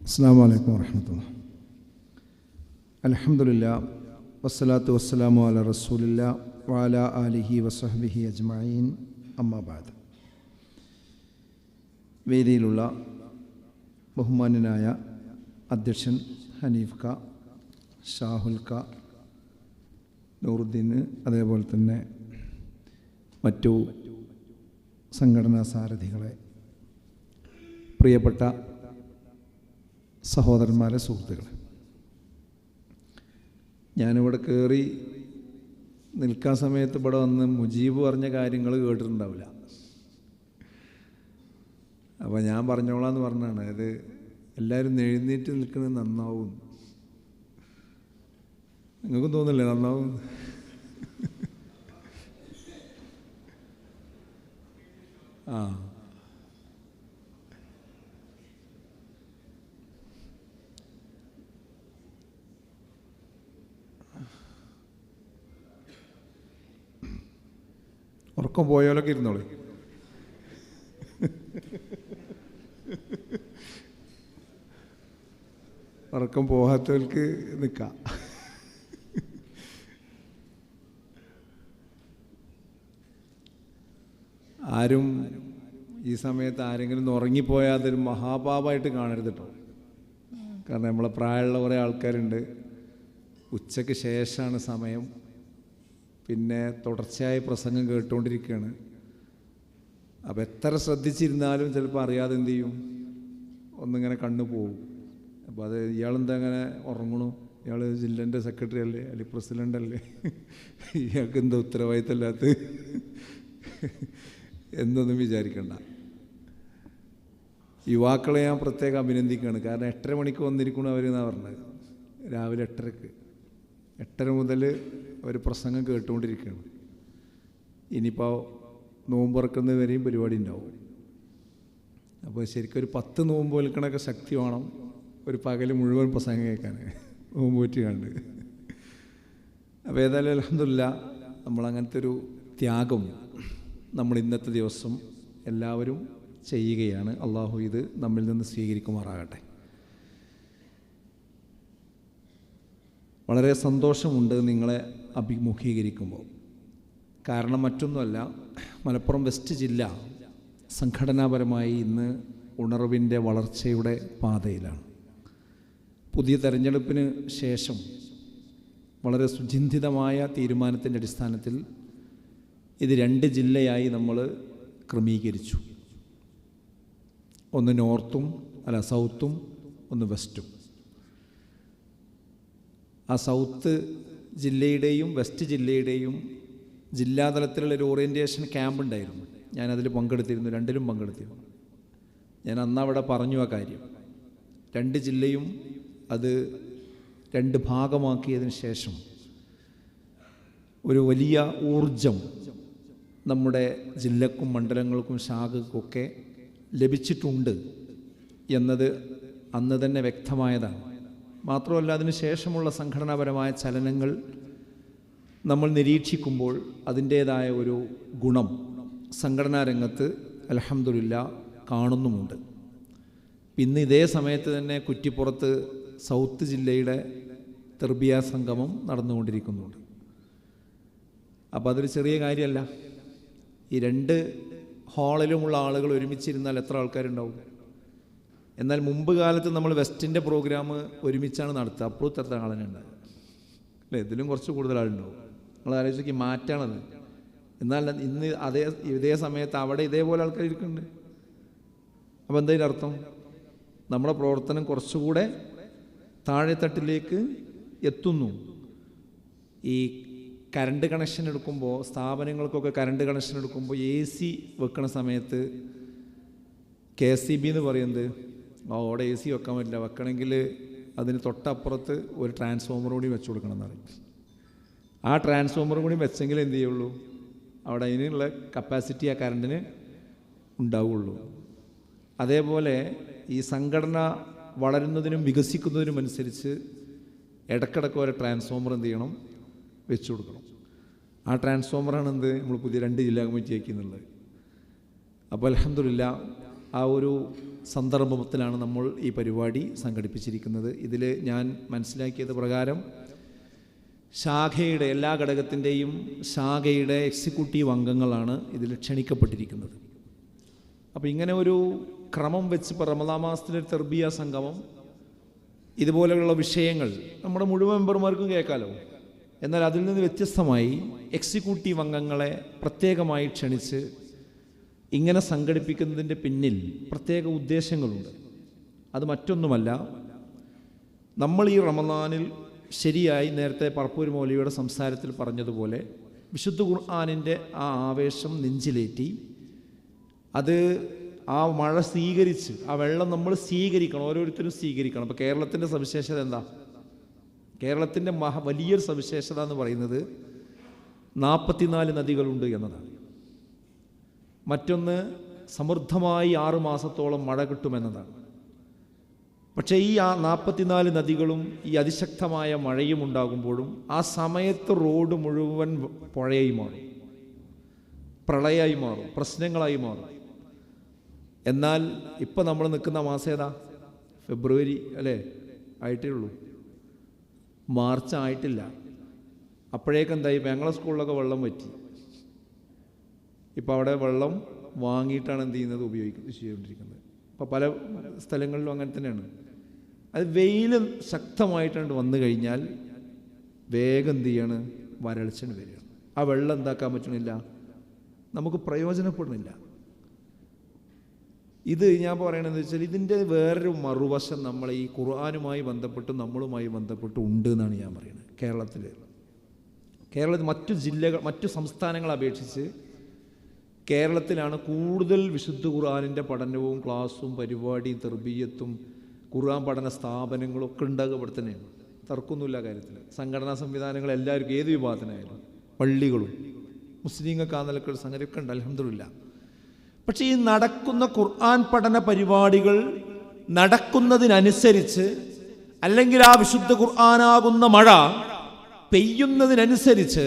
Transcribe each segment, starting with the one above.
അസ്സലാമു അലൈക്കും വറഹ്മത്തുള്ളാഹി. അൽഹംദുലില്ലാഹ് വസ്സലാത്തു വസ്സലാമു അലാ റസൂലില്ലാഹ് വഅലാ ആലിഹി വസഹ്ബിഹി അജ്മഈൻ. അമ്മാ ബഅദ്. വേദിയിലുള്ള ബഹുമാന്യനായ അധ്യക്ഷൻ ഹനീഫ് ക, ഷാഹുൽ ക, നൂറുദ്ദീൻ, അതേപോലെ തന്നെ മറ്റു സംഘടനാ സാരഥികളെ, പ്രിയപ്പെട്ട സഹോദരന്മാരെ, സുഹൃത്തുക്കളെ, ഞാനിവിടെ കയറി നിൽക്കാൻ സമയത്ത് ഇവിടെ വന്ന് മുജീബ് പറഞ്ഞ കാര്യങ്ങൾ കേട്ടിട്ടുണ്ടാവില്ല. അപ്പോൾ ഞാൻ പറഞ്ഞോളാന്ന് പറഞ്ഞാണ് ഇത് എല്ലാവരും എഴുന്നേറ്റ് നിൽക്കുന്നത് നന്നാവും. നിങ്ങൾക്കും തോന്നില്ലേ നന്നാവും? ആ ഉറക്കം പോയാലൊക്കെ ഇരുന്നോളെ. ഉറക്കം പോകാത്തവർക്ക് നിൽക്കാം. ആരും ഈ സമയത്ത് ആരെങ്കിലും ഉറങ്ങിപ്പോയാൽ അതൊരു മഹാപാപമായിട്ട് കാണരുത് കേട്ടോ. കാരണം നമ്മളെ പ്രായമുള്ള കുറേ ആൾക്കാരുണ്ട്, ഉച്ചയ്ക്ക് ശേഷമാണ് സമയം, പിന്നെ തുടർച്ചയായി പ്രസംഗം കേട്ടുകൊണ്ടിരിക്കുകയാണ്. അപ്പോൾ എത്ര ശ്രദ്ധിച്ചിരുന്നാലും ചിലപ്പോൾ അറിയാതെ എന്തു ചെയ്യും, ഒന്നിങ്ങനെ കണ്ണു പോകും. അപ്പോൾ അത് ഇയാളെന്താ അങ്ങനെ ഉറങ്ങണു, ഇയാൾ ജില്ലേൻ്റെ സെക്രട്ടറി അല്ലേ, അല്ലെങ്കിൽ പ്രസിഡൻ്റ് അല്ലേ, ഇയാൾക്ക് എന്താ ഉത്തരവാദിത്തമില്ലാത്ത എന്നൊന്നും വിചാരിക്കണ്ട. യുവാക്കളെ ഞാൻ പ്രത്യേകം അഭിനന്ദിക്കുകയാണ്. കാരണം 8:30 മണിക്ക് വന്നിരിക്കണം അവരെന്നാണ് പറഞ്ഞത്. രാവിലെ 8:30 8:30 മുതൽ ഒരു പ്രസംഗം കേട്ടുകൊണ്ടിരിക്കുകയാണ്. ഇനിയിപ്പോൾ നോമ്പുറക്കുന്നത് വരെയും പരിപാടി ഉണ്ടാവും. അപ്പോൾ ശരിക്കും ഒരു 10 നോമ്പ് വിൽക്കണൊക്കെ ശക്തി വേണം ഒരു പകൽ മുഴുവൻ പ്രസംഗം കേൾക്കാൻ, നോമ്പ് പറ്റി കണ്ട്. അപ്പോൾ ഏതായാലും അൽഹംദുലില്ലാഹ് നമ്മളങ്ങനത്തെ ഒരു ത്യാഗം നമ്മൾ ഇന്നത്തെ ദിവസം എല്ലാവരും ചെയ്യുകയാണ്. അള്ളാഹു ഇത് നമ്മിൽ നിന്ന് സ്വീകരിക്കുമാറാകട്ടെ. വളരെ സന്തോഷമുണ്ട് നിങ്ങളെ അഭിമുഖീകരിക്കുമ്പോൾ. കാരണം മറ്റൊന്നുമല്ല, മലപ്പുറം വെസ്റ്റ് ജില്ല സംഘടനാപരമായി ഇന്ന് ഉണർവിൻ്റെ വളർച്ചയുടെ പാതയിലാണ്. പുതിയ തെരഞ്ഞെടുപ്പിന് ശേഷം വളരെ സുചിന്തിതമായ തീരുമാനത്തിൻ്റെ അടിസ്ഥാനത്തിൽ ഇത് 2 ജില്ലയായി നമ്മൾ ക്രമീകരിച്ചു. ഒന്ന് സൗത്തും ഒന്ന് വെസ്റ്റും. ആ സൗത്ത് ജില്ലയുടെയും വെസ്റ്റ് ജില്ലയുടെയും ജില്ലാതലത്തിലുള്ളൊരു ഓറിയൻറ്റേഷൻ ക്യാമ്പ് ഉണ്ടായിരുന്നു. ഞാനതിൽ പങ്കെടുത്തിരുന്നു, 2ലും പങ്കെടുത്തിരുന്നു. ഞാൻ അന്നവിടെ പറഞ്ഞു ആ കാര്യം. 2 ജില്ലയും അത് 2 ഭാഗമാക്കിയതിന് ശേഷം ഒരു വലിയ ഊർജം നമ്മുടെ ജില്ലക്കും മണ്ഡലങ്ങൾക്കും ശാഖകൾക്കൊക്കെ ലഭിച്ചിട്ടുണ്ട് എന്നത് അന്ന് തന്നെ വ്യക്തമായതാണ്. മാത്രമല്ല, അതിന് ശേഷമുള്ള സംഘടനാപരമായ ചലനങ്ങൾ നമ്മൾ നിരീക്ഷിക്കുമ്പോൾ അതിൻ്റേതായ ഒരു ഗുണം സംഘടനാ രംഗത്ത് അൽഹംദുലില്ലാഹ് കാണുന്നുമുണ്ട്. ഇന്ന് ഇതേ സമയത്ത് തന്നെ കുറ്റിപ്പുറത്ത് സൗത്ത് ജില്ലയുടെ തെർബിയ സംഗമം നടന്നുകൊണ്ടിരിക്കുന്നുണ്ട്. അപ്പോൾ അതൊരു ചെറിയ കാര്യമല്ല. ഈ 2 ഹാളിലുമുള്ള ആളുകൾ ഒരുമിച്ചിരുന്നാൽ എത്ര ആൾക്കാരുണ്ടാവും? എന്നാൽ മുമ്പ് കാലത്ത് നമ്മൾ വെസ്റ്റിൻ്റെ പ്രോഗ്രാം ഒരുമിച്ചാണ് നടത്തുക, അപ്പോൾ ഇത്ര ആളുണ്ടാകും അല്ലേ? ഇതിലും കുറച്ച് കൂടുതൽ ആളുണ്ടാവും. നമ്മൾ ആലോചിച്ച് മാറ്റാണത്. എന്നാൽ ഇന്ന് ഇതേ സമയത്ത് അവിടെ ഇതേപോലെ ആൾക്കാർ ഇരിക്കുന്നുണ്ട്. അപ്പോൾ എന്തായാലും അർത്ഥം, നമ്മുടെ പ്രവർത്തനം കുറച്ചുകൂടെ താഴെത്തട്ടിലേക്ക് എത്തുന്നു. ഈ കറണ്ട് കണക്ഷൻ എടുക്കുമ്പോൾ, സ്ഥാപനങ്ങൾക്കൊക്കെ കറണ്ട് കണക്ഷൻ എടുക്കുമ്പോൾ AC വെക്കണ സമയത്ത് KSEB എന്ന് പറയുന്നത് അവിടെ AC വെക്കാൻ പറ്റില്ല, വെക്കണമെങ്കിൽ അതിന് തൊട്ടപ്പുറത്ത് ഒരു ട്രാൻസ്ഫോമർ കൂടി വെച്ച് കൊടുക്കണം എന്ന് പറയും. ആ ട്രാൻസ്ഫോമർ കൂടി വെച്ചെങ്കിൽ എന്ത് ചെയ്യുള്ളൂ, അവിടെ അതിനുള്ള കപ്പാസിറ്റി ആ കറണ്ടിന് ഉണ്ടാവുള്ളൂ. അതേപോലെ ഈ സംഘടന വളരുന്നതിനും വികസിക്കുന്നതിനും അനുസരിച്ച് ഇടക്കിടക്ക് ഒരു ട്രാൻസ്ഫോമർ എന്ത് ചെയ്യണം, വെച്ചു കൊടുക്കണം. ആ ട്രാൻസ്ഫോമറാണ് നമ്മൾ പുതിയ 2 ജില്ലാ കമ്മിറ്റി ആക്കിയെന്നുള്ളത്. അപ്പോൾ അൽഹംദുലില്ലാഹ് ആ ഒരു സന്ദർഭത്തിലാണ് നമ്മൾ ഈ പരിപാടി സംഘടിപ്പിച്ചിരിക്കുന്നത്. ഇതിൽ ഞാൻ മനസ്സിലാക്കിയത് പ്രകാരം ശാഖയുടെ എല്ലാ ഘടകത്തിൻ്റെയും ശാഖയുടെ എക്സിക്യൂട്ടീവ് അംഗങ്ങളാണ് ഇതിൽ ക്ഷണിക്കപ്പെട്ടിരിക്കുന്നത്. അപ്പോൾ ഇങ്ങനെ ഒരു ക്രമം വെച്ച് ഇപ്പോൾ റമദാൻ മാസത്തിലെ തെർബിയ സംഗമം ഇതുപോലെയുള്ള വിഷയങ്ങൾ നമ്മുടെ മുഴുവൻ മെമ്പർമാർക്കും കേൾക്കാമല്ലോ. എന്നാൽ അതിൽ നിന്ന് വ്യത്യസ്തമായി എക്സിക്യൂട്ടീവ് അംഗങ്ങളെ പ്രത്യേകമായി ക്ഷണിച്ച് ഇങ്ങനെ സംഘടിപ്പിക്കുന്നതിൻ്റെ പിന്നിൽ പ്രത്യേക ഉദ്ദേശങ്ങളുണ്ട്. അത് മറ്റൊന്നുമല്ല, നമ്മൾ ഈ റമദാനിൽ ശരിയായി നേരത്തെ പറപ്പൂർ മൗലവിയുടെ സംസാരത്തിൽ പറഞ്ഞതുപോലെ വിശുദ്ധ ഖുർആനിൻ്റെ ആ ആവേശം നെഞ്ചിലേറ്റി അത് ആ മഴ സ്വീകരിച്ച് ആ വെള്ളം നമ്മൾ സ്വീകരിക്കണം, ഓരോരുത്തരും സ്വീകരിക്കണം. അപ്പോൾ കേരളത്തിൻ്റെ സവിശേഷത എന്താ? കേരളത്തിൻ്റെ വലിയൊരു സവിശേഷത എന്ന് പറയുന്നത് 44 നദികളുണ്ട് എന്നതാണ്. മറ്റൊന്ന് സമൃദ്ധമായി 6 മാസത്തോളം മഴ കിട്ടുമെന്നതാണ്. പക്ഷേ ഈ 44 നദികളും ഈ അതിശക്തമായ മഴയും ഉണ്ടാകുമ്പോഴും ആ സമയത്ത് റോഡ് മുഴുവൻ പുഴയായി മാറും, പ്രളയമായി മാറും, പ്രശ്നങ്ങളായി മാറും. എന്നാൽ ഇപ്പം നമ്മൾ നിൽക്കുന്ന മാസം ഏതാ? ഫെബ്രുവരി അല്ലേ? ആയിട്ടേ ഉള്ളൂ, മാർച്ച് ആയിട്ടില്ല. അപ്പോഴേക്കെന്തായി? ഞങ്ങളെ സ്കൂളിലൊക്കെ വെള്ളം വറ്റി. ഇപ്പം അവിടെ വെള്ളം വാങ്ങിയിട്ടാണ് എന്ത് ചെയ്യുന്നത്? ചെയ്തുകൊണ്ടിരിക്കുന്നത്. ഇപ്പോൾ പല സ്ഥലങ്ങളിലും അങ്ങനെ തന്നെയാണ്. അത് വെയിൽ ശക്തമായിട്ടാണ് വന്നു കഴിഞ്ഞാൽ വേഗം എന്ത് ചെയ്യാണ്? വരൾച്ചന് വരികയാണ്. ആ വെള്ളം എന്താക്കാൻ പറ്റണില്ല, നമുക്ക് പ്രയോജനപ്പെടുന്നില്ല. ഇത് ഞാൻ പറയണതെന്ന് വെച്ചാൽ ഇതിൻ്റെ വേറൊരു മറുവശം നമ്മൾ ഈ ഖുർആനുമായി ബന്ധപ്പെട്ട് നമ്മളുമായി ബന്ധപ്പെട്ട് ഉണ്ട് എന്നാണ് ഞാൻ പറയുന്നത്. കേരളത്തിൽ മറ്റു സംസ്ഥാനങ്ങളെ അപേക്ഷിച്ച് കേരളത്തിലാണ് കൂടുതൽ വിശുദ്ധ ഖുർആനിൻ്റെ പഠനവും ക്ലാസ്സും പരിപാടിയും തെർബിയത്തും ഖുർആൻ പഠന സ്ഥാപനങ്ങളും ഒക്കെ ഉണ്ടാകുക ഇവിടെ തന്നെയാണ്. തർക്കമൊന്നുമില്ല കാര്യത്തിൽ. സംഘടനാ സംവിധാനങ്ങൾ എല്ലാവർക്കും, ഏത് വിഭാഗത്തിനായാലും, പള്ളികളും മുസ്ലിങ്ങൾക്ക് ആ നിലക്കുള്ള സംഗതിയൊക്കെ ഉണ്ട്, അൽഹംദുലില്ലാ. പക്ഷേ ഈ നടക്കുന്ന ഖുർആൻ പഠന പരിപാടികൾ നടക്കുന്നതിനനുസരിച്ച്, അല്ലെങ്കിൽ ആ വിശുദ്ധ ഖുർആനാകുന്ന മഴ പെയ്യുന്നതിനനുസരിച്ച്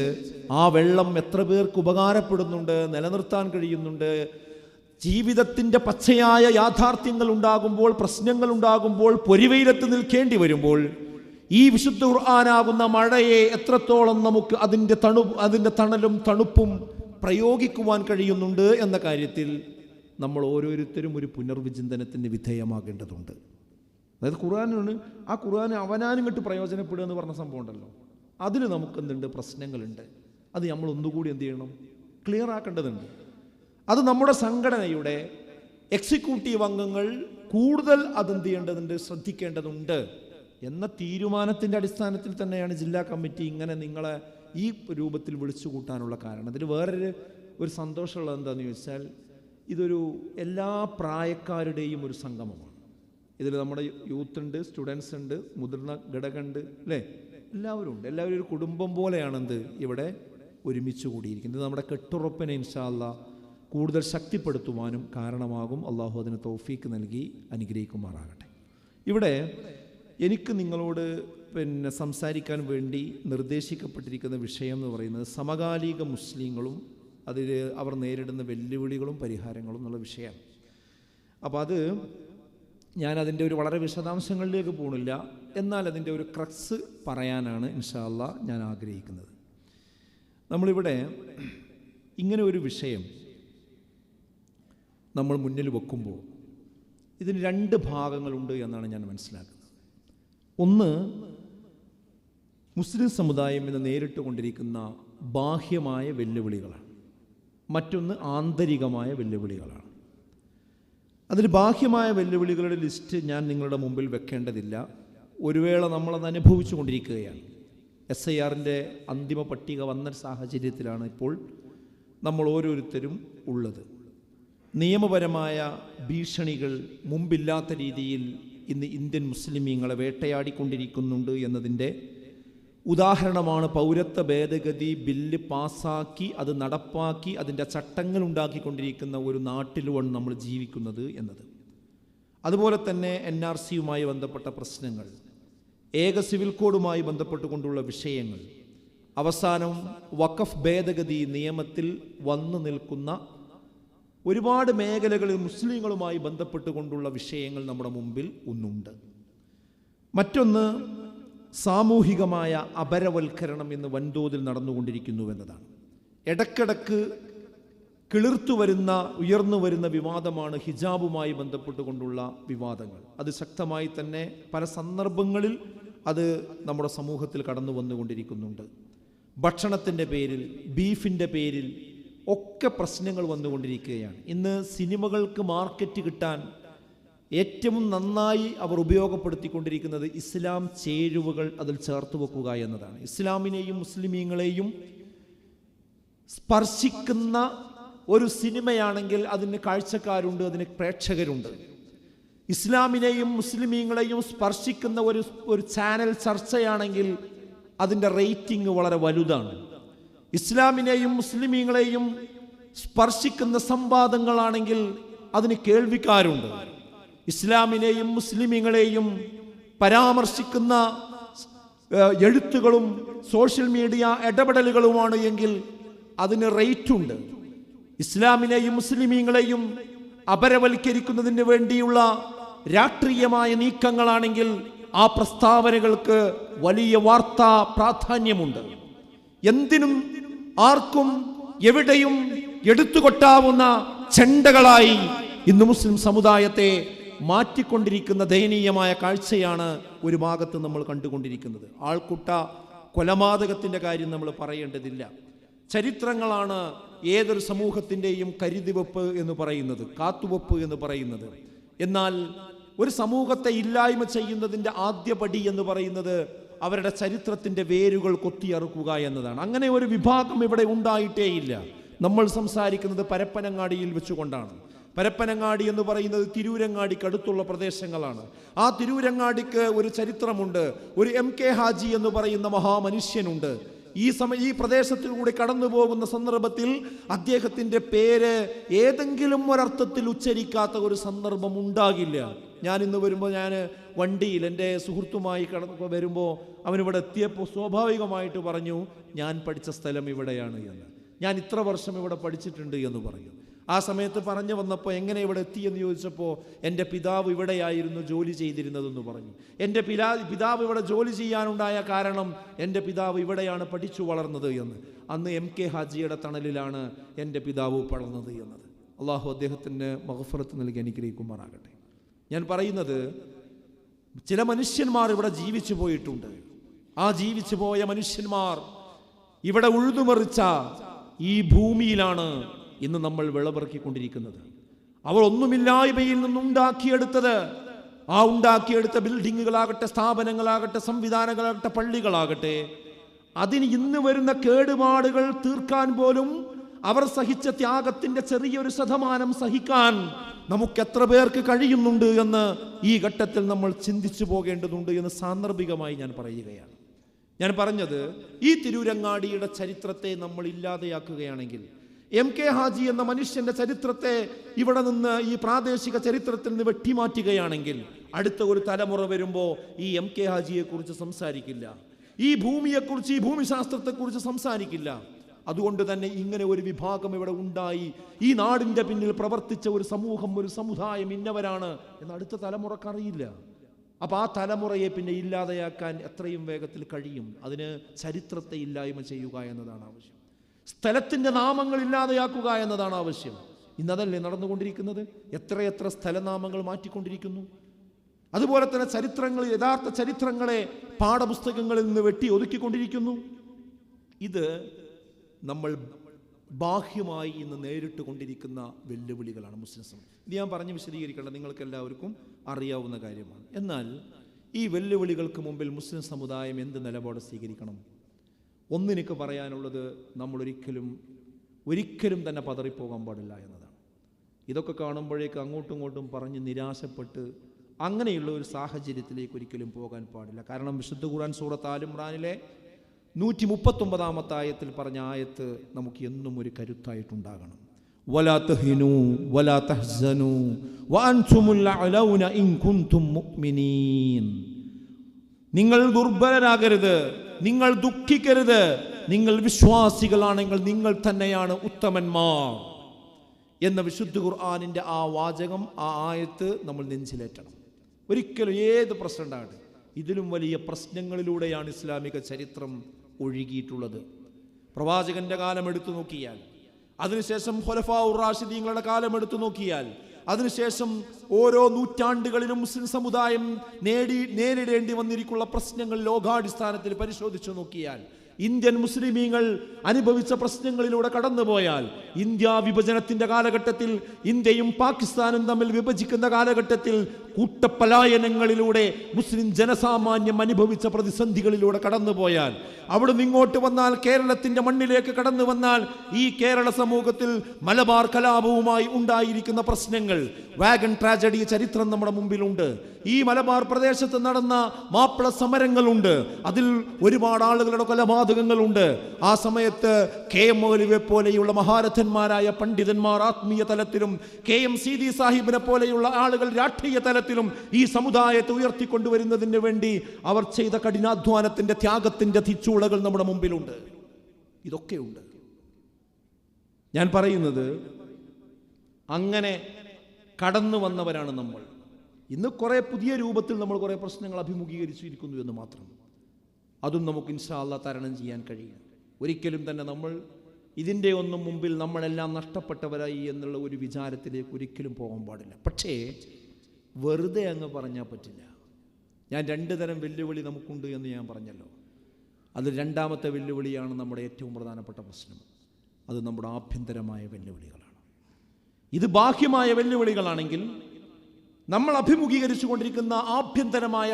ആ വെള്ളം എത്ര പേർക്ക് ഉപകാരപ്പെടുന്നുണ്ട്, നിലനിർത്താൻ കഴിയുന്നുണ്ട്. ജീവിതത്തിൻ്റെ പച്ചയായ യാഥാർത്ഥ്യങ്ങൾ ഉണ്ടാകുമ്പോൾ, പ്രശ്നങ്ങൾ ഉണ്ടാകുമ്പോൾ, പൊരിവെയിലത്ത് നിൽക്കേണ്ടി വരുമ്പോൾ ഈ വിശുദ്ധ ഖുർആനാകുന്ന മഴയെ എത്രത്തോളം നമുക്ക് അതിൻ്റെ തണലും തണുപ്പും പ്രയോഗിക്കുവാൻ കഴിയുന്നുണ്ട് എന്ന കാര്യത്തിൽ നമ്മൾ ഓരോരുത്തരും ഒരു പുനർവിചിന്തനത്തിന് വിധേയമാകേണ്ടതുണ്ട്. അതായത് ഖുർആനാണ്, ആ ഖുർആൻ അവനാനും ഇങ്ങോട്ട് പ്രയോജനപ്പെടുക എന്ന് പറഞ്ഞ സംഭവം ഉണ്ടല്ലോ, അതിൽ നമുക്കെന്തുണ്ട്? പ്രശ്നങ്ങളുണ്ട്. അത് നമ്മൾ ഒന്നുകൂടി എന്ത് ചെയ്യണം? ക്ലിയർ ആക്കേണ്ടതുണ്ട്. അത് നമ്മുടെ സംഘടനയുടെ എക്സിക്യൂട്ടീവ് അംഗങ്ങൾ കൂടുതൽ അതെന്ത് ചെയ്യേണ്ടതുണ്ട്? ശ്രദ്ധിക്കേണ്ടതുണ്ട് എന്ന തീരുമാനത്തിൻ്റെ അടിസ്ഥാനത്തിൽ തന്നെയാണ് ജില്ലാ കമ്മിറ്റി ഇങ്ങനെ നിങ്ങളെ ഈ രൂപത്തിൽ വിളിച്ചു കൂട്ടാനുള്ള കാരണം. അതിൽ വേറൊരു സന്തോഷമുള്ളത് എന്താണെന്ന് ചോദിച്ചാൽ, ഇതൊരു എല്ലാ പ്രായക്കാരുടെയും ഒരു സംഗമമാണ്. ഇതിൽ നമ്മുടെ യൂത്ത് ഉണ്ട്, സ്റ്റുഡൻസ് ഉണ്ട്, മുതിർന്ന ഘടകമുണ്ട്, അല്ലേ? എല്ലാവരും ഉണ്ട്. എല്ലാവരും ഒരു കുടുംബം പോലെയാണെന്ത് ഇവിടെ ഒരുമിച്ച് കൂടിയിരിക്കുന്നത്. നമ്മുടെ കെട്ടുറപ്പിനെ ഇൻഷാ അല്ലാഹ് കൂടുതൽ ശക്തിപ്പെടുത്തുവാനും കാരണമാകും. അള്ളാഹു അതിന് തൗഫീക്ക് നൽകി അനുഗ്രഹിക്കുമാറാകട്ടെ. ഇവിടെ എനിക്ക് നിങ്ങളോട് സംസാരിക്കാൻ വേണ്ടി നിർദ്ദേശിക്കപ്പെട്ടിരിക്കുന്ന വിഷയം എന്ന് പറയുന്നത് സമകാലിക മുസ്ലിങ്ങളും അതിൽ അവർ നേരിടുന്ന വെല്ലുവിളികളും പരിഹാരങ്ങളും എന്നുള്ള വിഷയമാണ്. അപ്പോൾ അത് ഞാനതിൻ്റെ ഒരു വളരെ വിശദാംശങ്ങളിലേക്ക് പോകണില്ല, എന്നാൽ അതിൻ്റെ ഒരു ക്രക്സ് പറയാനാണ് ഇൻഷാ അല്ലാഹ് ഞാൻ ആഗ്രഹിക്കുന്നത്. നമ്മളിവിടെ ഇങ്ങനെ ഒരു വിഷയം നമ്മൾ മുന്നിൽ വെക്കുമ്പോൾ ഇതിന് 2 ഭാഗങ്ങളുണ്ട് എന്നാണ് ഞാൻ മനസ്സിലാക്കുന്നത്. ഒന്ന്, മുസ്ലിം സമുദായം ഇന്ന് നേരിട്ട് കൊണ്ടിരിക്കുന്ന ബാഹ്യമായ വെല്ലുവിളികളാണ്. മറ്റൊന്ന് ആന്തരികമായ വെല്ലുവിളികളാണ്. അതിൽ ബാഹ്യമായ വെല്ലുവിളികളുടെ ലിസ്റ്റ് ഞാൻ നിങ്ങളുടെ മുമ്പിൽ വെക്കേണ്ടതില്ല. ഒരു വേള നമ്മളത് അനുഭവിച്ചു കൊണ്ടിരിക്കുകയാണ്. SIRൻ്റെ അന്തിമ പട്ടിക വന്ന സാഹചര്യത്തിലാണ് ഇപ്പോൾ നമ്മൾ ഓരോരുത്തരും ഉള്ളത്. നിയമപരമായ ഭീഷണികൾ മുമ്പില്ലാത്ത രീതിയിൽ ഇന്ന് ഇന്ത്യൻ മുസ്ലിമീങ്ങളെ വേട്ടയാടിക്കൊണ്ടിരിക്കുന്നുണ്ട് എന്നതിൻ്റെ ഉദാഹരണമാണ് പൗരത്വ ഭേദഗതി ബില്ല് പാസ്സാക്കി അത് നടപ്പാക്കി അതിൻ്റെ ചട്ടങ്ങൾ ഉണ്ടാക്കിക്കൊണ്ടിരിക്കുന്ന ഒരു നാട്ടിലുമാണ് നമ്മൾ ജീവിക്കുന്നത് എന്നത്. അതുപോലെ തന്നെ NRCയുമായി ബന്ധപ്പെട്ട പ്രശ്നങ്ങൾ, ഏക സിവിൽ കോഡുമായി ബന്ധപ്പെട്ടുകൊണ്ടുള്ള വിഷയങ്ങൾ, അവസാനം വഖഫ് ഭേദഗതി നിയമത്തിൽ വന്നു നിൽക്കുന്ന ഒരുപാട് മേഖലകളിൽ മുസ്ലിങ്ങളുമായി ബന്ധപ്പെട്ടുകൊണ്ടുള്ള വിഷയങ്ങൾ നമ്മുടെ മുമ്പിൽ ഒന്നുണ്ട്. മറ്റൊന്ന് സാമൂഹികമായ അപരവൽക്കരണം ഇന്ന് വൻതോതിൽ നടന്നുകൊണ്ടിരിക്കുന്നുവെന്നതാണ്. ഇടക്കിടക്ക് കിളിർത്തു വരുന്ന ഉയർന്നു വരുന്ന വിവാദമാണ് ഹിജാബുമായി ബന്ധപ്പെട്ടുകൊണ്ടുള്ള വിവാദങ്ങൾ. അത് ശക്തമായി തന്നെ പല സന്ദർഭങ്ങളിൽ അത് നമ്മുടെ സമൂഹത്തിൽ കടന്നു വന്നുകൊണ്ടിരിക്കുന്നുണ്ട്. ഭക്ഷണത്തിൻ്റെ പേരിൽ, ബീഫിൻ്റെ പേരിൽ ഒക്കെ പ്രശ്നങ്ങൾ വന്നുകൊണ്ടിരിക്കുകയാണ്. ഇന്ന് സിനിമകൾക്ക് മാർക്കറ്റ് കിട്ടാൻ ഏറ്റവും നന്നായി അവർ ഉപയോഗപ്പെടുത്തിക്കൊണ്ടിരിക്കുന്നത് ഇസ്ലാം ചേരുവകൾ അതിൽ ചേർത്ത് വെക്കുക എന്നതാണ്. ഇസ്ലാമിനെയും മുസ്ലിമീങ്ങളെയും സ്പർശിക്കുന്ന ഒരു സിനിമയാണെങ്കിൽ അതിന് കാഴ്ചക്കാരുണ്ട്, അതിന് പ്രേക്ഷകരുണ്ട്. ഇസ്ലാമിനെയും മുസ്ലിമീങ്ങളെയും സ്പർശിക്കുന്ന ഒരു ചാനൽ ചർച്ചയാണെങ്കിൽ അതിൻ്റെ റേറ്റിംഗ് വളരെ വലുതാണ്. ഇസ്ലാമിനെയും മുസ്ലിമീങ്ങളെയും സ്പർശിക്കുന്ന സംവാദങ്ങളാണെങ്കിൽ അതിന് കേൾവിക്കാരുണ്ട്. ഇസ്ലാമിനെയും മുസ്ലിമീങ്ങളെയും പരാമർശിക്കുന്ന എഴുത്തുകളും സോഷ്യൽ മീഡിയ ഇടപെടലുകളുമാണ് എങ്കിൽ അതിന് റേറ്റുണ്ട്. ഇസ്ലാമിനെയും മുസ്ലിമീങ്ങളെയും അപരവൽക്കരിക്കുന്നതിന് വേണ്ടിയുള്ള രാഷ്ട്രീയമായ നീക്കങ്ങളാണെങ്കിൽ ആ പ്രസ്താവനകൾക്ക് വലിയ വാർത്താ പ്രാധാന്യമുണ്ട്. എന്തിനും ആർക്കും എവിടെയും എടുത്തുകൊട്ടാവുന്ന ചെണ്ടകളായി ഇന്ന് മുസ്ലിം സമുദായത്തെ മാറ്റിക്കൊണ്ടിരിക്കുന്ന ദയനീയമായ കാഴ്ചയാണ് ഒരു ഭാഗത്ത് നമ്മൾ കണ്ടുകൊണ്ടിരിക്കുന്നത്. ആൾക്കൂട്ട കൊലപാതകത്തിൻ്റെ കാര്യം നമ്മൾ പറയേണ്ടതില്ല. ചരിത്രങ്ങളാണ് ഏതൊരു സമൂഹത്തിൻ്റെയും കരുതിവെപ്പ് എന്ന് പറയുന്നത്, കാത്തുവെപ്പ് എന്ന് പറയുന്നത്. എന്നാൽ ഒരു സമൂഹത്തെ ഇല്ലായ്മ ചെയ്യുന്നതിൻ്റെ ആദ്യപടി എന്ന് പറയുന്നത് അവരുടെ ചരിത്രത്തിൻ്റെ വേരുകൾ കൊത്തിയറുക്കുക എന്നതാണ്. അങ്ങനെ ഒരു വിഭാഗം ഇവിടെ ഉണ്ടായിട്ടേയില്ല. നമ്മൾ സംസാരിക്കുന്നത് പരപ്പനങ്ങാടിയിൽ വെച്ചുകൊണ്ടാണ്. പരപ്പനങ്ങാടി എന്ന് പറയുന്നത് തിരൂരങ്ങാടിക്ക് അടുത്തുള്ള പ്രദേശങ്ങളാണ്. ആ തിരൂരങ്ങാടിക്ക് ഒരു ചരിത്രമുണ്ട്. ഒരു MK ഹാജി എന്ന് പറയുന്ന മഹാമനുഷ്യനുണ്ട്. ഈ പ്രദേശത്തിലൂടെ കടന്നു പോകുന്ന സന്ദർഭത്തിൽ അദ്ദേഹത്തിൻ്റെ പേര് ഏതെങ്കിലും ഒരർത്ഥത്തിൽ ഉച്ചരിക്കാത്ത ഒരു സന്ദർഭം ഉണ്ടാകില്ല. ഞാൻ ഇന്ന് വരുമ്പോൾ, ഞാൻ വണ്ടിയിൽ എൻ്റെ സുഹൃത്തുമായി വരുമ്പോൾ അവനിവിടെ എത്തിയപ്പോൾ സ്വാഭാവികമായിട്ട് പറഞ്ഞു, ഞാൻ പഠിച്ച സ്ഥലം ഇവിടെയാണ് എന്ന്. ഞാൻ ഇത്ര വർഷം ഇവിടെ പഠിച്ചിട്ടുണ്ട് എന്ന് പറഞ്ഞു. ആ സമയത്ത് പറഞ്ഞു വന്നപ്പോൾ എങ്ങനെ ഇവിടെ എത്തിയെന്ന് ചോദിച്ചപ്പോൾ എൻ്റെ പിതാവ് ഇവിടെയായിരുന്നു ജോലി ചെയ്തിരുന്നതെന്ന് പറഞ്ഞു. എൻ്റെ പിതാവ് ഇവിടെ ജോലി ചെയ്യാനുണ്ടായ കാരണം എൻ്റെ പിതാവ് ഇവിടെയാണ് പഠിച്ചു വളർന്നത് എന്ന്. അന്ന് MK ഹാജിയുടെ തണലിലാണ് എൻ്റെ പിതാവ് വളർന്നത് എന്നത്. അള്ളാഹു അദ്ദേഹത്തിന് മഗ്ഫിറത്ത് നൽകി അനുഗ്രഹിക്കുമാറാകട്ടെ. ഞാൻ പറയുന്നത്, ചില മനുഷ്യന്മാർ ഇവിടെ ജീവിച്ചു പോയിട്ടുണ്ട്. ആ ജീവിച്ചു പോയ മനുഷ്യന്മാർ ഇവിടെ ഉഴുതുമറിച്ച ഈ ഭൂമിയിലാണ് ഇന്ന് നമ്മൾ വിളവിറക്കിക്കൊണ്ടിരിക്കുന്നത്. അവർ ഒന്നുമില്ലായ്മയിൽ നിന്നുണ്ടാക്കിയെടുത്തത്, ആ ഉണ്ടാക്കിയെടുത്ത ബിൽഡിങ്ങുകളാകട്ടെ, സ്ഥാപനങ്ങളാകട്ടെ, സംവിധാനങ്ങളാകട്ടെ, പള്ളികളാകട്ടെ, അതിന് ഇന്ന് വരുന്ന കേടുപാടുകൾ തീർക്കാൻ പോലും അവർ സഹിച്ച ത്യാഗത്തിന്റെ ചെറിയൊരു ശതമാനം സഹിക്കാൻ നമുക്ക് എത്ര പേർക്ക് കഴിയുന്നുണ്ട് എന്ന് ഈ ഘട്ടത്തിൽ നമ്മൾ ചിന്തിച്ചു പോകേണ്ടതുണ്ട് എന്ന് സാന്ദർഭികമായി ഞാൻ പറയുകയാണ്. ഞാൻ പറഞ്ഞത്, ഈ തിരൂരങ്ങാടിയുടെ ചരിത്രത്തെ നമ്മൾ ഇല്ലാതെയാക്കുകയാണെങ്കിൽ, MK ഹാജി എന്ന മനുഷ്യന്റെ ചരിത്രത്തെ ഇവിടെ നിന്ന്, ഈ പ്രാദേശിക ചരിത്രത്തിൽ നിന്ന് വെട്ടിമാറ്റുകയാണെങ്കിൽ, അടുത്ത ഒരു തലമുറ വരുമ്പോൾ ഈ MK ഹാജിയെ കുറിച്ച് സംസാരിക്കില്ല, ഈ ഭൂമിയെക്കുറിച്ച്, ഈ ഭൂമിശാസ്ത്രത്തെക്കുറിച്ച് സംസാരിക്കില്ല. അതുകൊണ്ട് തന്നെ ഇങ്ങനെ ഒരു വിഭാഗം ഇവിടെ ഉണ്ടായി, ഈ നാടിൻ്റെ പിന്നിൽ പ്രവർത്തിച്ച ഒരു സമൂഹം, ഒരു സമുദായം ഇന്നവരാണ് എന്ന് അടുത്ത തലമുറക്കറിയില്ല. അപ്പോൾ ആ തലമുറയെ പിന്നെ ഇല്ലാതെയാക്കാൻ എത്രയും വേഗത്തിൽ കഴിയും. അതിന് ചരിത്രത്തെ ഇല്ലായ്മ ചെയ്യുക എന്നതാണ് ആവശ്യം. സ്ഥലത്തിൻ്റെ നാമങ്ങൾ ഇല്ലാതെയാക്കുക എന്നതാണ് ആവശ്യം. ഇന്നതല്ലേ നടന്നുകൊണ്ടിരിക്കുന്നത്? എത്രയെത്ര സ്ഥലനാമങ്ങൾ മാറ്റിക്കൊണ്ടിരിക്കുന്നു. അതുപോലെ തന്നെ ചരിത്രങ്ങൾ, യഥാർത്ഥ ചരിത്രങ്ങളെ പാഠപുസ്തകങ്ങളിൽ നിന്ന് വെട്ടി ഒതുക്കിക്കൊണ്ടിരിക്കുന്നു. ഇത് നമ്മൾ ബാഹ്യമായി ഇന്ന് നേരിട്ട് കൊണ്ടിരിക്കുന്ന വെല്ലുവിളികളാണ് മുസ്ലിം സമൂഹം. ഇത് ഞാൻ പറഞ്ഞ് വിശദീകരിക്കേണ്ട, നിങ്ങൾക്ക് എല്ലാവർക്കും അറിയാവുന്ന കാര്യമാണ്. എന്നാൽ ഈ വെല്ലുവിളികൾക്ക് മുമ്പിൽ മുസ്ലിം സമുദായം എന്ത് നിലപാട് സ്വീകരിക്കണം? ഒന്നെനിക്ക് പറയാനുള്ളത്, നമ്മൾ ഒരിക്കലും തന്നെ പതറിപ്പോകാൻ പാടില്ല എന്നതാണ്. ഇതൊക്കെ കാണുമ്പോഴേക്ക് അങ്ങോട്ടും ഇങ്ങോട്ടും പറഞ്ഞ് നിരാശപ്പെട്ട് അങ്ങനെയുള്ള ഒരു സാഹചര്യത്തിലേക്ക് ഒരിക്കലും പോകാൻ പാടില്ല. കാരണം വിശുദ്ധ ഖുർആൻ സൂറത്ത് ആൽ ഇംറാനിലെ 139 ആയത്തിൽ പറഞ്ഞ ആയത്ത് നമുക്ക് എന്നും ഒരു കരുത്തായിട്ടുണ്ടാകണം. വലാ തഹിനൂ വലാ തഹ്സനൂ വഅൻതുമുൽ അലൗന ഇൻ കുൻതും മുഅ്മിനീൻ. നിങ്ങൾ ദുർബലരാകരുത്, നിങ്ങൾ ദുഃഖിക്കരുത്, നിങ്ങൾ വിശ്വാസികളാണെങ്കിൽ നിങ്ങൾ തന്നെയാണ് ഉത്തമന്മാർ. എന്ന വിശുദ്ധ ഖുർആനിൻ്റെ ആ വാചകം, ആ ആയത്ത് നമ്മൾ നെഞ്ചിലേറ്റണം. ഒരിക്കലും ഏത് പ്രശ്നം ഉണ്ടാകട്ടെ, ഇതിലും വലിയ പ്രശ്നങ്ങളിലൂടെയാണ് ഇസ്ലാമിക ചരിത്രം ഒഴുകിയിട്ടുള്ളത്. പ്രവാചകന്റെ കാലം എടുത്തു നോക്കിയാൽ, അതിനുശേഷം ഖുലഫാഉർ റാഷിദീങ്ങളുടെ കാലം എടുത്തു നോക്കിയാൽ, അതിനുശേഷം ഓരോ നൂറ്റാണ്ടുകളിലും മുസ്ലിം സമുദായം നേരിടേണ്ടി വന്നിരിക്കുന്ന പ്രശ്നങ്ങൾ ലോകാടിസ്ഥാനത്തിൽ പരിശോധിച്ചു നോക്കിയാൽ, ഇന്ത്യൻ മുസ്ലിമീങ്ങൾ അനുഭവിച്ച പ്രശ്നങ്ങളിലൂടെ കടന്നുപോയാൽ, ഇന്ത്യ വിഭജനത്തിന്റെ കാലഘട്ടത്തിൽ, ഇന്ത്യയും പാകിസ്ഥാനും തമ്മിൽ വിഭജിക്കുന്ന കാലഘട്ടത്തിൽ കൂട്ടപ്പലായനങ്ങളിലൂടെ മുസ്ലിം ജനസാമാന്യം അനുഭവിച്ച പ്രതിസന്ധികളിലൂടെ കടന്നുപോയാൽ, അവിടുന്ന് ഇങ്ങോട്ട് വന്നാൽ, കേരളത്തിന്റെ മണ്ണിലേക്ക് കടന്നു വന്നാൽ, ഈ കേരള സമൂഹത്തിൽ മലബാർ കലാപവുമായി ഉണ്ടായിരിക്കുന്ന പ്രശ്നങ്ങൾ, വാഗൺ ട്രാജഡി ചരിത്രം നമ്മുടെ മുമ്പിലുണ്ട്. ഈ മലബാർ പ്രദേശത്ത് നടന്ന മാപ്പിള സമരങ്ങളുണ്ട്, അതിൽ ഒരുപാട് ആളുകളുടെ കൊലപാതകങ്ങളുണ്ട്. ആ സമയത്ത് KM മൗലവിയെ പോലെയുള്ള മഹാരഥന്മാരായ പണ്ഡിതന്മാർ ആത്മീയ തലത്തിലും, KM സീതി സാഹിബിനെ പോലെയുള്ള ആളുകൾ രാഷ്ട്രീയ തലത്തിലും ഈ സമുദായത്തെ ഉയർത്തിക്കൊണ്ടുവരുന്നതിന് വേണ്ടി അവർ ചെയ്ത കഠിനാധ്വാനത്തിന്റെ, ത്യാഗത്തിന്റെ തിച്ചൂളകൾ നമ്മുടെ മുമ്പിലുണ്ട്. ഇതൊക്കെയുണ്ട്. ഞാൻ പറയുന്നത്, അങ്ങനെ കടന്നു വന്നവരാണ് നമ്മൾ. ഇന്ന് കുറെ പുതിയ രൂപത്തിൽ നമ്മൾ കുറെ പ്രശ്നങ്ങൾ അഭിമുഖീകരിച്ചിരിക്കുന്നു എന്ന് മാത്രം. അതും നമുക്ക് ഇൻഷാ അല്ലാഹ് തരണം ചെയ്യാൻ കഴിയും. ഒരിക്കലും തന്നെ നമ്മൾ ഇതിൻ്റെ ഒന്നും മുമ്പിൽ നമ്മളെല്ലാം നഷ്ടപ്പെട്ടവരായി എന്നുള്ള ഒരു വിചാരത്തിലേക്ക് ഒരിക്കലും പോകാൻ പാടില്ല. പക്ഷേ വെറുതെ അങ്ങ് പറഞ്ഞാൽ പറ്റില്ല. ഞാൻ 2 തരം വെല്ലുവിളി നമുക്കുണ്ട് എന്ന് ഞാൻ പറഞ്ഞല്ലോ. അതിൽ രണ്ടാമത്തെ വെല്ലുവിളിയാണ് നമ്മുടെ ഏറ്റവും പ്രധാനപ്പെട്ട പ്രശ്നം. അത് നമ്മുടെ ആഭ്യന്തരമായ വെല്ലുവിളികളാണ്. ഇത് ബാഹ്യമായ വെല്ലുവിളികളാണെങ്കിൽ, നമ്മൾ അഭിമുഖീകരിച്ചു കൊണ്ടിരിക്കുന്ന ആഭ്യന്തരമായ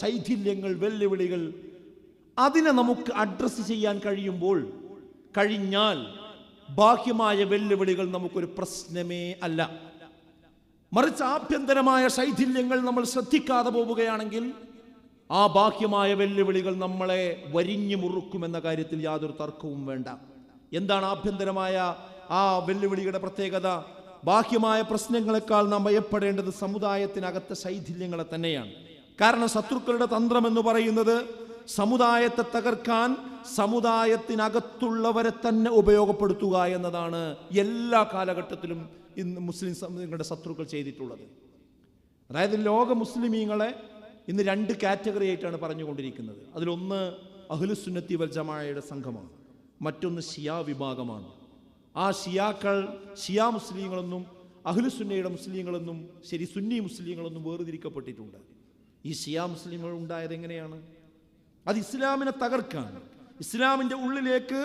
ശൈഥില്യങ്ങൾ, വെല്ലുവിളികൾ, അതിനെ നമുക്ക് അഡ്രസ്സ് ചെയ്യാൻ കഴിഞ്ഞാൽ ബാഹ്യമായ വെല്ലുവിളികൾ നമുക്കൊരു പ്രശ്നമേ അല്ല. മറിച്ച് ആഭ്യന്തരമായ ശൈഥില്യങ്ങൾ നമ്മൾ ശ്രദ്ധിക്കാതെ പോവുകയാണെങ്കിൽ ആ ബാഹ്യമായ വെല്ലുവിളികൾ നമ്മളെ വരിഞ്ഞു മുറുക്കുമെന്ന കാര്യത്തിൽ യാതൊരു തർക്കവും വേണ്ട. എന്താണ് ആഭ്യന്തരമായ ആ വെല്ലുവിളിയുടെ പ്രത്യേകത? ബാഹ്യമായ പ്രശ്നങ്ങളെക്കാൾ നാം ഭയപ്പെടേണ്ടത് സമുദായത്തിനകത്തെ ശൈഥില്യങ്ങളെ തന്നെയാണ്. കാരണം ശത്രുക്കളുടെ തന്ത്രം എന്ന് പറയുന്നത് സമുദായത്തെ തകർക്കാൻ സമുദായത്തിനകത്തുള്ളവരെ തന്നെ ഉപയോഗപ്പെടുത്തുക എന്നതാണ് എല്ലാ കാലഘട്ടത്തിലും ഇന്ന് മുസ്ലിം സമൂഹങ്ങളുടെ ശത്രുക്കൾ ചെയ്തിട്ടുള്ളത്. അതായത് ലോക മുസ്ലിമീങ്ങളെ ഇന്ന് 2 കാറ്റഗറി ആയിട്ടാണ് പറഞ്ഞുകൊണ്ടിരിക്കുന്നത്. അതിലൊന്ന് അഹ്ലുസുന്നത്തി വൽ ജമാഅയുടെ സംഘമാണ്, മറ്റൊന്ന് ഷിയാ വിഭാഗമാണ്. ആ ഷിയാക്കൾ, ഷിയാ മുസ്ലിങ്ങളെന്നും അഹ്ലുസുന്നയുടെ മുസ്ലിങ്ങളെന്നും ശരി സുന്നി മുസ്ലിങ്ങളെന്നും വേർതിരിക്കപ്പെട്ടിട്ടുണ്ട്. ഈ ഷിയാ മുസ്ലിങ്ങൾ ഉണ്ടായത് എങ്ങനെയാണ്? അത് ഇസ്ലാമിനെ തകർക്കാൻ, ഇസ്ലാമിൻ്റെ ഉള്ളിലേക്ക്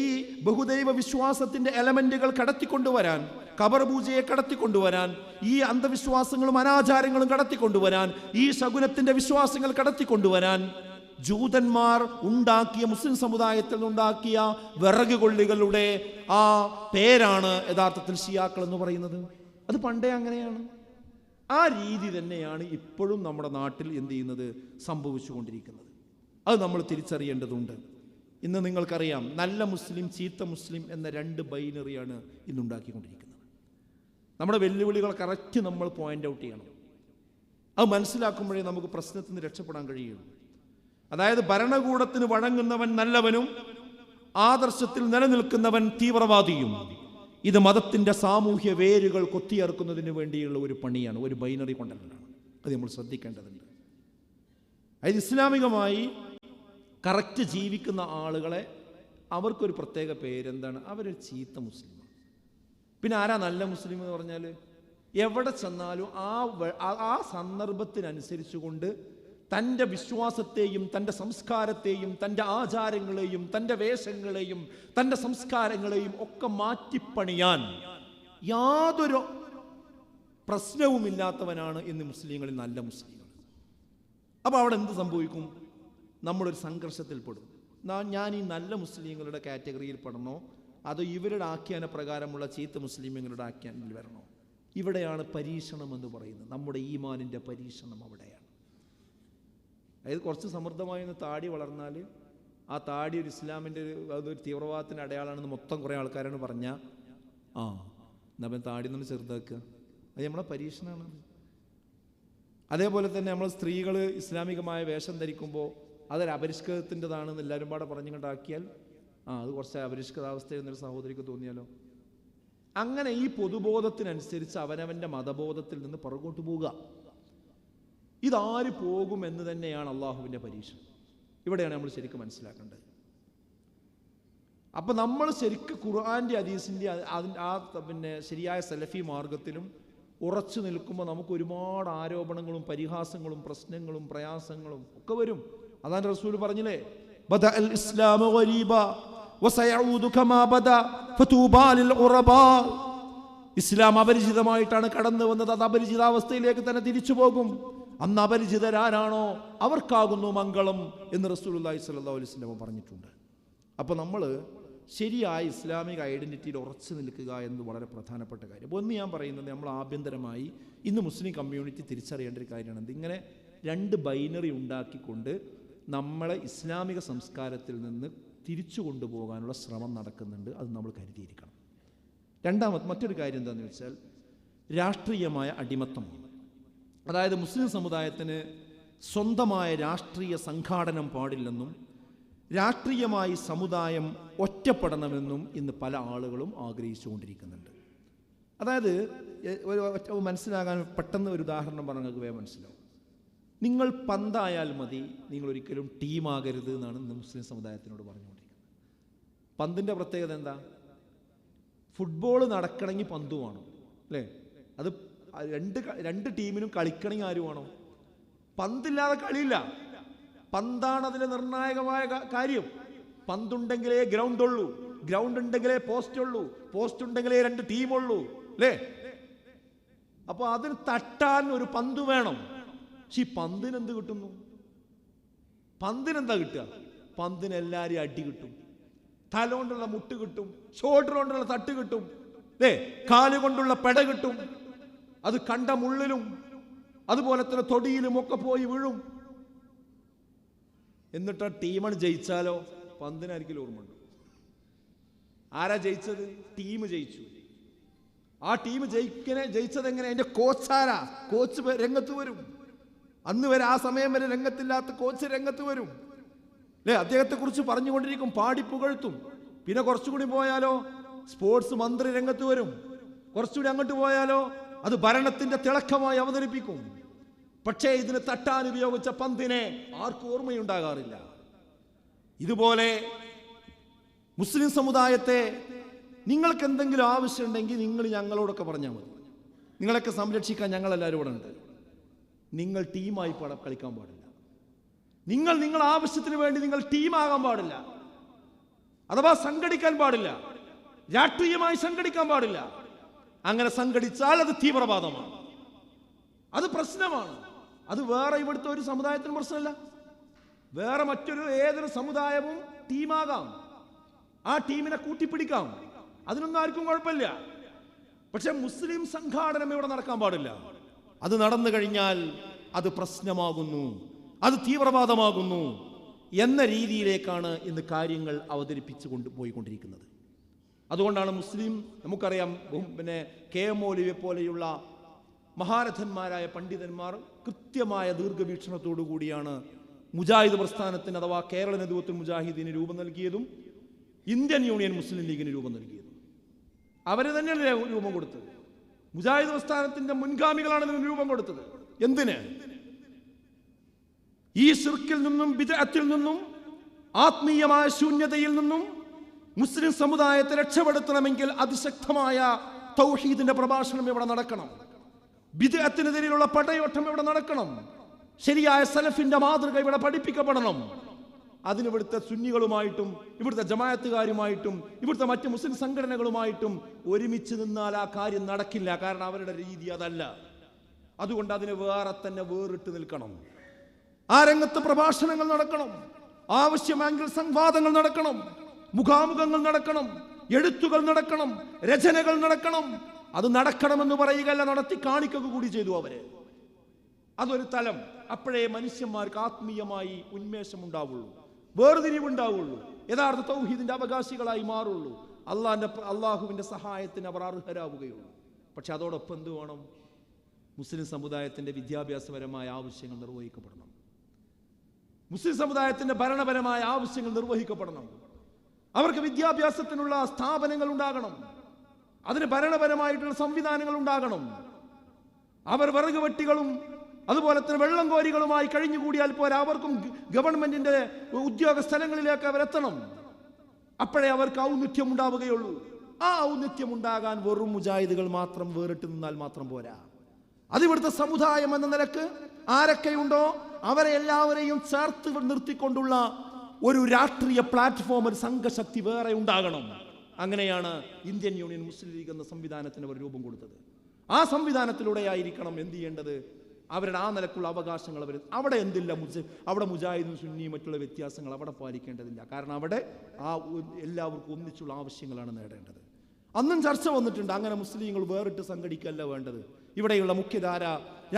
ഈ ബഹുദൈവ വിശ്വാസത്തിൻ്റെ എലമെന്റുകൾ കടത്തിക്കൊണ്ടുവരാൻ, ഖബർ പൂജയെ കടത്തിക്കൊണ്ടുവരാൻ, ഈ അന്ധവിശ്വാസങ്ങളും അനാചാരങ്ങളും കടത്തിക്കൊണ്ടുവരാൻ, ഈ ശകുനത്തിൻ്റെ വിശ്വാസങ്ങൾ കടത്തിക്കൊണ്ടുവരാൻ ജൂതന്മാർ ഉണ്ടാക്കിയ, മുസ്ലിം സമുദായത്തിൽ നിന്നുണ്ടാക്കിയ വിറക് കൊള്ളികളുടെ ആ പേരാണ് യഥാർത്ഥത്തിൽ ഷിയാക്കൾ എന്ന് പറയുന്നത്. അത് പണ്ടേ അങ്ങനെയാണ്. ആ രീതി തന്നെയാണ് ഇപ്പോഴും നമ്മുടെ നാട്ടിൽ എന്ത് ചെയ്യുന്നത്, സംഭവിച്ചുകൊണ്ടിരിക്കുന്നത്. അത് നമ്മൾ തിരിച്ചറിയേണ്ടതുണ്ട്. ഇന്ന് നിങ്ങൾക്കറിയാം, നല്ല മുസ്ലിം, ചീത്ത മുസ്ലിം എന്ന 2 ബൈനറിയാണ് ഇന്നുണ്ടാക്കിക്കൊണ്ടിരിക്കുന്നത്. നമ്മുടെ വെല്ലുവിളികൾ കറക്റ്റ് നമ്മൾ പോയിന്റ് ഔട്ട് ചെയ്യണം. അത് മനസ്സിലാക്കുമ്പോഴേ നമുക്ക് പ്രശ്നത്തിൽ നിന്ന് രക്ഷപ്പെടാൻ കഴിയുള്ളൂ. അതായത് ഭരണകൂടത്തിന് വഴങ്ങുന്നവൻ നല്ലവനും ആദർശത്തിൽ നിലനിൽക്കുന്നവൻ തീവ്രവാദിയും. ഇത് മതത്തിൻ്റെ സാമൂഹ്യ വേരുകൾ കൊത്തിയിറക്കുന്നതിന് വേണ്ടിയുള്ള ഒരു പണിയാണ്, ഒരു ബൈനറി കൊണ്ടല്ലാണ്. അത് നമ്മൾ ശ്രദ്ധിക്കേണ്ടതുണ്ട്. അതായത് ഇസ്ലാമികമായി കറക്റ്റ് ജീവിക്കുന്ന ആളുകളെ അവർക്കൊരു പ്രത്യേക പേരെന്താണ്? അവരൊരു ചീത്ത മുസ്ലിം. പിന്നെ ആരാ നല്ല മുസ്ലിം എന്ന് പറഞ്ഞാൽ, എവിടെ ചെന്നാലും ആ സന്ദർഭത്തിനനുസരിച്ചുകൊണ്ട് തൻ്റെ വിശ്വാസത്തെയും തൻ്റെ സംസ്കാരത്തെയും തൻ്റെ ആചാരങ്ങളെയും തൻ്റെ വേഷങ്ങളെയും തൻ്റെ സംസ്കാരങ്ങളെയും ഒക്കെ മാറ്റിപ്പണിയാൻ യാതൊരു പ്രശ്നവുമില്ലാത്തവനാണ് ഇന്ന് മുസ്ലിങ്ങളിൽ നല്ല മുസ്ലിങ്ങൾ. അപ്പോൾ അവിടെ എന്ത് സംഭവിക്കും? നമ്മളൊരു സംഘർഷത്തിൽപ്പെടും. ഞാൻ ഈ നല്ല മുസ്ലിങ്ങളുടെ കാറ്റഗറിയിൽ പെടണോ അതോ ഇവരുടെ ആഖ്യാന പ്രകാരമുള്ള ചീത്ത മുസ്ലിങ്ങളുടെ ആഖ്യാനിൽ വരണോ? ഇവിടെയാണ് പരീക്ഷണം എന്ന് പറയുന്നത്. നമ്മുടെ ഈമാനിൻ്റെ പരീക്ഷണം അവിടെയാണ്. അതായത് കുറച്ച് സമൃദ്ധമായി ഒന്ന് താടി വളർന്നാൽ ആ താടി ഒരു ഇസ്ലാമിൻ്റെ അതൊരു തീവ്രവാദത്തിൻ്റെ അടയാളമാണെന്ന് മൊത്തം കുറേ ആൾക്കാരാണ് പറഞ്ഞാൽ, എന്നപ്പം താടി നമ്മൾ ചെറുതാക്കുക. അത് നമ്മളെ പരീക്ഷണമാണ്. അതേപോലെ തന്നെ നമ്മൾ സ്ത്രീകൾ ഇസ്ലാമികമായ വേഷം ധരിക്കുമ്പോൾ അതൊരു അപരിഷ്കൃതത്തിൻ്റെതാണെന്ന് എല്ലാവരും പാടെ പറഞ്ഞുകൊണ്ടാക്കിയാൽ അത് കുറച്ച് അപരിഷ്കൃതാവസ്ഥ എന്നൊരു സഹോദരിക്ക് തോന്നിയാലോ? അങ്ങനെ ഈ പൊതുബോധത്തിനനുസരിച്ച് അവനവൻ്റെ മതബോധത്തിൽ നിന്ന് പുറകോട്ട് പോവുക. ഇതാര് പോകുമെന്ന് തന്നെയാണ് അള്ളാഹുവിൻ്റെ പരീക്ഷ. ഇവിടെയാണ് നമ്മൾ ശരിക്കും മനസ്സിലാക്കേണ്ടത്. അപ്പം നമ്മൾ ശരിക്കും ഖുർആൻ്റെ ഹദീസിൻ്റെ പിന്നെ ശരിയായ സലഫി മാർഗത്തിലും ഉറച്ചു നിൽക്കുമ്പോൾ നമുക്ക് ഒരുപാട് ആരോപണങ്ങളും പരിഹാസങ്ങളും പ്രശ്നങ്ങളും പ്രയാസങ്ങളും ഒക്കെ വരും. അതാണ് റസൂൽ പറഞ്ഞില്ലേ, ബദഅ അൽ ഇസ്ലാമു ഗരീബ വസയഊദു കമാ ബദഅ ഫതൂബാ ലിൽ ഉറബാ. ഇസ്ലാം അപരിചിതമായിട്ടാണ് കടന്നു വന്നത്, അത് അപരിചിതാവസ്ഥയിലേക്ക് തന്നെ തിരിച്ചു പോകും. അന്ന് അപരിചിതരാരാണോ അവർക്കാകുന്നു മംഗളം എന്ന് റസൂലുള്ളാഹി സ്വല്ലല്ലാഹു അലൈഹി വസല്ലം പറഞ്ഞിട്ടുണ്ട്. അപ്പോൾ നമ്മൾ ശരിയായ ഇസ്ലാമിക ഐഡൻറ്റിറ്റിയിൽ ഉറച്ചു നിൽക്കുക എന്ന് വളരെ പ്രധാനപ്പെട്ട കാര്യം. ഒന്ന് ഞാൻ പറയുന്നത്, നമ്മൾ ആഭ്യന്തരമായി ഇന്ന് മുസ്ലിം കമ്മ്യൂണിറ്റി തിരിച്ചറിയേണ്ട ഒരു കാര്യമാണ്. ഇങ്ങനെ രണ്ട് ബൈനറി ഉണ്ടാക്കിക്കൊണ്ട് നമ്മളെ ഇസ്ലാമിക സംസ്കാരത്തിൽ നിന്ന് തിരിച്ചു കൊണ്ടുപോകാനുള്ള ശ്രമം നടക്കുന്നുണ്ട്. അത് നമ്മൾ കരുതിയിരിക്കണം. മറ്റൊരു കാര്യം എന്താണെന്ന് വെച്ചാൽ രാഷ്ട്രീയമായ അടിമത്തം. അതായത് മുസ്ലിം സമുദായത്തിന് സ്വന്തമായ രാഷ്ട്രീയ സംഘാടനം പാടില്ലെന്നും രാഷ്ട്രീയമായി സമുദായം ഒറ്റപ്പെടണമെന്നും ഇന്ന് പല ആളുകളും ആഗ്രഹിച്ചുകൊണ്ടിരിക്കുന്നുണ്ട്. അതായത് മനസ്സിലാകാൻ പെട്ടെന്ന് ഒരു ഉദാഹരണം പറഞ്ഞാൽ നിങ്ങൾക്ക് വേഗം മനസ്സിലാവും. നിങ്ങൾ പന്തായാൽ മതി, നിങ്ങൾ ഒരിക്കലും ടീമാകരുത് എന്നാണ് ഇന്ന് മുസ്ലിം സമുദായത്തിനോട് പറഞ്ഞുകൊണ്ടിരിക്കുന്നത്. പന്തിൻ്റെ പ്രത്യേകത എന്താ? ഫുട്ബോൾ നടക്കണമെങ്കിൽ പന്ത് വേണം, അല്ലേ? അത് രണ്ട് ടീമിനും കളിക്കണമെങ്കിൽ ആര് വേണം? പന്തില്ലാതെ കളിയില്ല. പന്താണ് അതിലെ നിർണായകമായ കാര്യം. പന്തുണ്ടെങ്കിലേ ഗ്രൗണ്ട് ഉള്ളൂ, ഗ്രൗണ്ട് ഉണ്ടെങ്കിലേ പോസ്റ്റ് ഉള്ളൂ, പോസ്റ്റ് ഉണ്ടെങ്കിലേ രണ്ട് ടീമുള്ളൂ, അല്ലേ? അപ്പോൾ അതിന് തട്ടാൻ ഒരു പന്ത് വേണം. പക്ഷെ ഈ പന്തിന് എന്ത് കിട്ടുന്നു? പന്തിനെന്താ കിട്ടുക? പന്തിന് എല്ലാവരെയും അടി കിട്ടും, തല കൊണ്ടുള്ള മുട്ട് കിട്ടും, ഷോൾഡർ കൊണ്ടുള്ള തട്ട് കിട്ടും, അല്ലേ? കാലുകൊണ്ടുള്ള പെട കിട്ടും. അത് കണ്ട മുള്ളിലും അതുപോലെ തന്നെ തൊടിയിലും ഒക്കെ പോയി വീഴും. എന്നിട്ട് ആ ടീമാണ് ജയിച്ചാലോ പന്തിനായിരിക്കും ഓർമ്മയുണ്ട്. ആരാ ജയിച്ചത്? ടീം ജയിച്ചു. ആ ടീം ജയിച്ചത് എങ്ങനെ? അതിന്റെ കോച്ചാരാ? കോച്ച് രംഗത്ത് വരും. അന്ന് വരെ, ആ സമയം വരെ രംഗത്തില്ലാത്ത കോച്ച് രംഗത്ത് വരും, അല്ലേ? അദ്ദേഹത്തെ കുറിച്ച് പറഞ്ഞുകൊണ്ടിരിക്കും, പാടിപ്പുകഴ്ത്തും. പിന്നെ കുറച്ചുകൂടി പോയാലോ സ്പോർട്സ് മന്ത്രി രംഗത്ത് വരും. കുറച്ചുകൂടി അങ്ങോട്ട് പോയാലോ അത് ഭരണത്തിന്റെ തിളക്കമായി അവതരിപ്പിക്കും. പക്ഷേ ഇതിന് തട്ടാൻ ഉപയോഗിച്ച പന്തിനെ ആർക്കും ഓർമ്മയുണ്ടാകാറില്ല. ഇതുപോലെ മുസ്ലിം സമുദായത്തെ നിങ്ങൾക്ക് എന്തെങ്കിലും ആവശ്യമുണ്ടെങ്കിൽ നിങ്ങൾ ഞങ്ങളോടൊക്കെ പറഞ്ഞാൽ മതി. നിങ്ങളൊക്കെ സംരക്ഷിക്കാൻ ഞങ്ങളെല്ലാവരും ഇവിടെ ഉണ്ട്. നിങ്ങൾ ടീമായി കളിക്കാൻ പാടില്ല. നിങ്ങൾ ആവശ്യത്തിന് വേണ്ടി നിങ്ങൾ ടീമാകാൻ പാടില്ല. അഥവാ സംഘടിക്കാൻ പാടില്ല, രാഷ്ട്രീയമായി സംഘടിക്കാൻ പാടില്ല. അങ്ങനെ സംഘടിച്ചാൽ അത് തീവ്രവാദമാണ്, അത് പ്രശ്നമാണ്. അത് വേറെ ഇവിടുത്തെ ഒരു സമുദായത്തിന് പ്രശ്നമല്ല. വേറെ ഏതൊരു സമുദായവും ടീമാകാം, ആ ടീമിനെ കൂട്ടിപ്പിടിക്കാം, അതിനൊന്നും ആർക്കും കുഴപ്പമില്ല. പക്ഷെ മുസ്ലിം സംഘാടനം ഇവിടെ നടക്കാൻ പാടില്ല. അത് നടന്നു കഴിഞ്ഞാൽ അത് പ്രശ്നമാകുന്നു, അത് തീവ്രവാദമാകുന്നു എന്ന രീതിയിലേക്കാണ് ഇന്ന് കാര്യങ്ങൾ അവതരിപ്പിച്ചു പോയിക്കൊണ്ടിരിക്കുന്നത്. അതുകൊണ്ടാണ് നമുക്കറിയാം, പിന്നെ KM മൗലവിയെ പോലെയുള്ള മഹാരഥന്മാരായ പണ്ഡിതന്മാർ കൃത്യമായ ദീർഘവീക്ഷണത്തോടു കൂടിയാണ് മുജാഹിദ് പ്രസ്ഥാനത്തിന് അഥവാ കേരള നേതൃത്വത്തിൽ മുജാഹിദീന് രൂപം നൽകിയതും ഇന്ത്യൻ യൂണിയൻ മുസ്ലിം ലീഗിന് രൂപം നൽകിയതും. അവര് തന്നെയാണ് രൂപം കൊടുത്തത്. മുജാഹിദ് പ്രസ്ഥാനത്തിന്റെ മുൻഗാമികളാണ് ഇതിന് രൂപം കൊടുത്തത്. എന്തിന്? ഈ ശിർക്കിൽ നിന്നും ബിദ്അത്തിൽ നിന്നും ആത്മീയമായ ശൂന്യതയിൽ നിന്നും മുസ്ലിം സമുദായത്തെ രക്ഷപ്പെടുത്തണമെങ്കിൽ അതിശക്തമായ തൗഹീദിന്റെ പ്രഭാഷണം ഇവിടെ നടക്കണം. ബിദ്അത്തിനെതിരെയുള്ള പടയോട്ടം ഇവിടെ നടക്കണം. ശരിയായ സലഫിന്റെ മാതൃക ഇവിടെ പഠിപ്പിക്കപ്പെടണം. അതിന് ഇവിടുത്തെ സുന്നികളുമായിട്ടും ഇവിടുത്തെ ജമാഅത്തുകാരുമായിട്ടും ഇവിടുത്തെ മറ്റ് മുസ്ലിം സംഘടനകളുമായിട്ടും ഒരുമിച്ച് നിന്നാൽ ആ കാര്യം നടക്കില്ല. കാരണം അവരുടെ രീതി അതല്ല. അതുകൊണ്ട് അതിന് വേറിട്ട് നിൽക്കണം. ആ രംഗത്ത് പ്രഭാഷണങ്ങൾ നടക്കണം, ആവശ്യമെങ്കിൽ സംവാദങ്ങൾ നടക്കണം, മുഖാമുഖങ്ങൾ നടക്കണം, എഴുത്തുകൾ നടക്കണം, രചനകൾ നടക്കണം. അത് നടക്കണമെന്ന് പറയുകയല്ല, നടത്തി കാണിക്കുക കൂടി ചെയ്തു അവര്. അതൊരു തലം. അപ്പോഴേ മനുഷ്യന്മാർക്ക് ആത്മീയമായി ഉന്മേഷം ഉണ്ടാവുള്ളൂ, വേർതിരിവുണ്ടാവുള്ളൂ, യഥാർത്ഥ തൗഹീദിന്റെ അവകാശികളായി മാറുള്ളൂ, അള്ളാഹുവിന്റെ സഹായത്തിന് അവർ അർഹരാവുകയുള്ളൂ. പക്ഷെ അതോടൊപ്പം എന്ത് വേണം? മുസ്ലിം സമുദായത്തിന്റെ വിദ്യാഭ്യാസപരമായ ആവശ്യങ്ങൾ നിർവഹിക്കപ്പെടണം, മുസ്ലിം സമുദായത്തിന്റെ ഭരണപരമായ ആവശ്യങ്ങൾ നിർവഹിക്കപ്പെടണം, അവർക്ക് വിദ്യാഭ്യാസത്തിനുള്ള സ്ഥാപനങ്ങൾ ഉണ്ടാകണം, അതിന് ഭരണപരമായിട്ടുള്ള സംവിധാനങ്ങൾ ഉണ്ടാകണം. അവർ വിറക് വെട്ടികളും അതുപോലെ തന്നെ വെള്ളം കോരികളുമായി കഴിഞ്ഞുകൂടിയാൽ പോരാ, അവർക്കും ഗവൺമെന്റിന്റെ ഉദ്യോഗ സ്ഥലങ്ങളിലേക്ക് അവരെത്തണം. അപ്പോഴേ അവർക്ക് ഔന്നിത്യം ഉണ്ടാവുകയുള്ളൂ. ആ ഔന്നിത്യം ഉണ്ടാകാൻ വെറും മുജാഹിദുകൾ മാത്രം വേറിട്ട് നിന്നാൽ മാത്രം പോരാ. അതിവിടുത്തെ സമുദായം എന്ന നിലക്ക് ആരൊക്കെയുണ്ടോ അവരെ എല്ലാവരെയും ചേർത്ത് നിർത്തിക്കൊണ്ടുള്ള ഒരു രാഷ്ട്രീയ പ്ലാറ്റ്ഫോം, ഒരു സംഘശക്തി വേറെ ഉണ്ടാകണം. അങ്ങനെയാണ് ഇന്ത്യൻ യൂണിയൻ മുസ്ലിം ലീഗ് എന്ന സംവിധാനത്തിന് അവർ രൂപം കൊടുത്തത്. ആ സംവിധാനത്തിലൂടെ ആയിരിക്കണം എന്ത് ചെയ്യേണ്ടത്, അവരുടെ ആ നിലക്കുള്ള അവകാശങ്ങൾ അവർ അവിടെ എന്തില്ല, അവിടെ മുജാഹിദും സുന്നിയും മറ്റുള്ള വ്യത്യാസങ്ങൾ അവിടെ പാലിക്കേണ്ടതില്ല. കാരണം അവിടെ ആ എല്ലാവർക്കും ഒന്നിച്ചുള്ള ആവശ്യങ്ങളാണ് നേടേണ്ടത്. അന്നും ചർച്ച വന്നിട്ടുണ്ട്, അങ്ങനെ മുസ്ലിങ്ങൾ വേറിട്ട് സംഘടിക്കല്ല വേണ്ടത്, ഇവിടെയുള്ള മുഖ്യധാര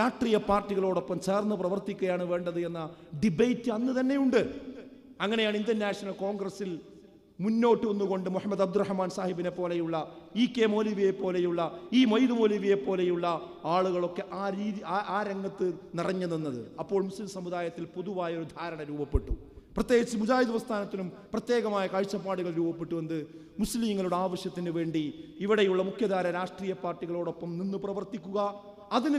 രാഷ്ട്രീയ പാർട്ടികളോടൊപ്പം ചേർന്ന് പ്രവർത്തിക്കുകയാണ് വേണ്ടത് എന്ന ഡിബേറ്റ് അന്ന് തന്നെയുണ്ട്. അങ്ങനെയാണ് ഇന്ത്യൻ നാഷണൽ കോൺഗ്രസിൽ മുന്നോട്ട് വന്നുകൊണ്ട് മുഹമ്മദ് അബ്ദുറഹ്മാൻ സാഹിബിനെ പോലെയുള്ള, കെ മൗലവിയെ പോലെയുള്ള, മൊയ്ദ് മൗലവിയെ പോലെയുള്ള ആളുകളൊക്കെ ആ രംഗത്ത് നിറഞ്ഞു നിന്നത്. അപ്പോൾ മുസ്ലിം സമുദായത്തിൽ പൊതുവായ ഒരു ധാരണ രൂപപ്പെട്ടു. പ്രത്യേകിച്ച് മുജാഹിദ് പ്രസ്ഥാനത്തിനും പ്രത്യേകമായ കാഴ്ചപ്പാടുകൾ രൂപപ്പെട്ടു. എന്ത്, മുസ്ലിങ്ങളുടെ ആവശ്യത്തിന് വേണ്ടി ഇവിടെയുള്ള മുഖ്യധാര രാഷ്ട്രീയ പാർട്ടികളോടൊപ്പം നിന്ന് പ്രവർത്തിക്കുക, അതിന്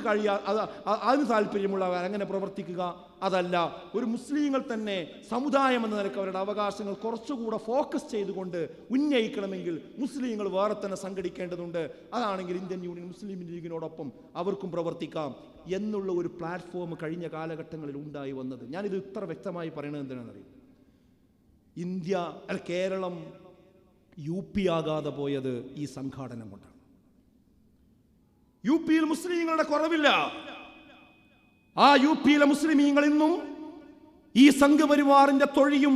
അതിന് താല്പര്യമുള്ളവർ അങ്ങനെ പ്രവർത്തിക്കുക. അതല്ല, ഒരു മുസ്ലിങ്ങൾ തന്നെ സമുദായം എന്ന നിലക്ക് അവരുടെ അവകാശങ്ങൾ കുറച്ചുകൂടെ ഫോക്കസ് ചെയ്തുകൊണ്ട് ഉന്നയിക്കണമെങ്കിൽ മുസ്ലിങ്ങൾ വേറെ തന്നെ സംഘടിക്കേണ്ടതുണ്ട്. അതാണെങ്കിൽ ഇന്ത്യൻ യൂണിയൻ മുസ്ലിം ലീഗിനോടൊപ്പം അവർക്കും പ്രവർത്തിക്കാം എന്നുള്ള ഒരു പ്ലാറ്റ്ഫോം കഴിഞ്ഞ കാലഘട്ടങ്ങളിൽ ഉണ്ടായി വന്നത്. ഞാനിത് ഇത്ര വ്യക്തമായി പറയുന്നത് എന്തിനാണെന്നറിയും, കേരളം UP ആകാതെ പോയത് ഈ സംഘാടനം കൊണ്ടാണ്. UP മുസ്ലിങ്ങളുടെ കുറവില്ല. ആ UP മുസ്ലിമീങ്ങൾ ഇന്നും ഈ സംഘപരിവാറിന്റെ തൊഴിയും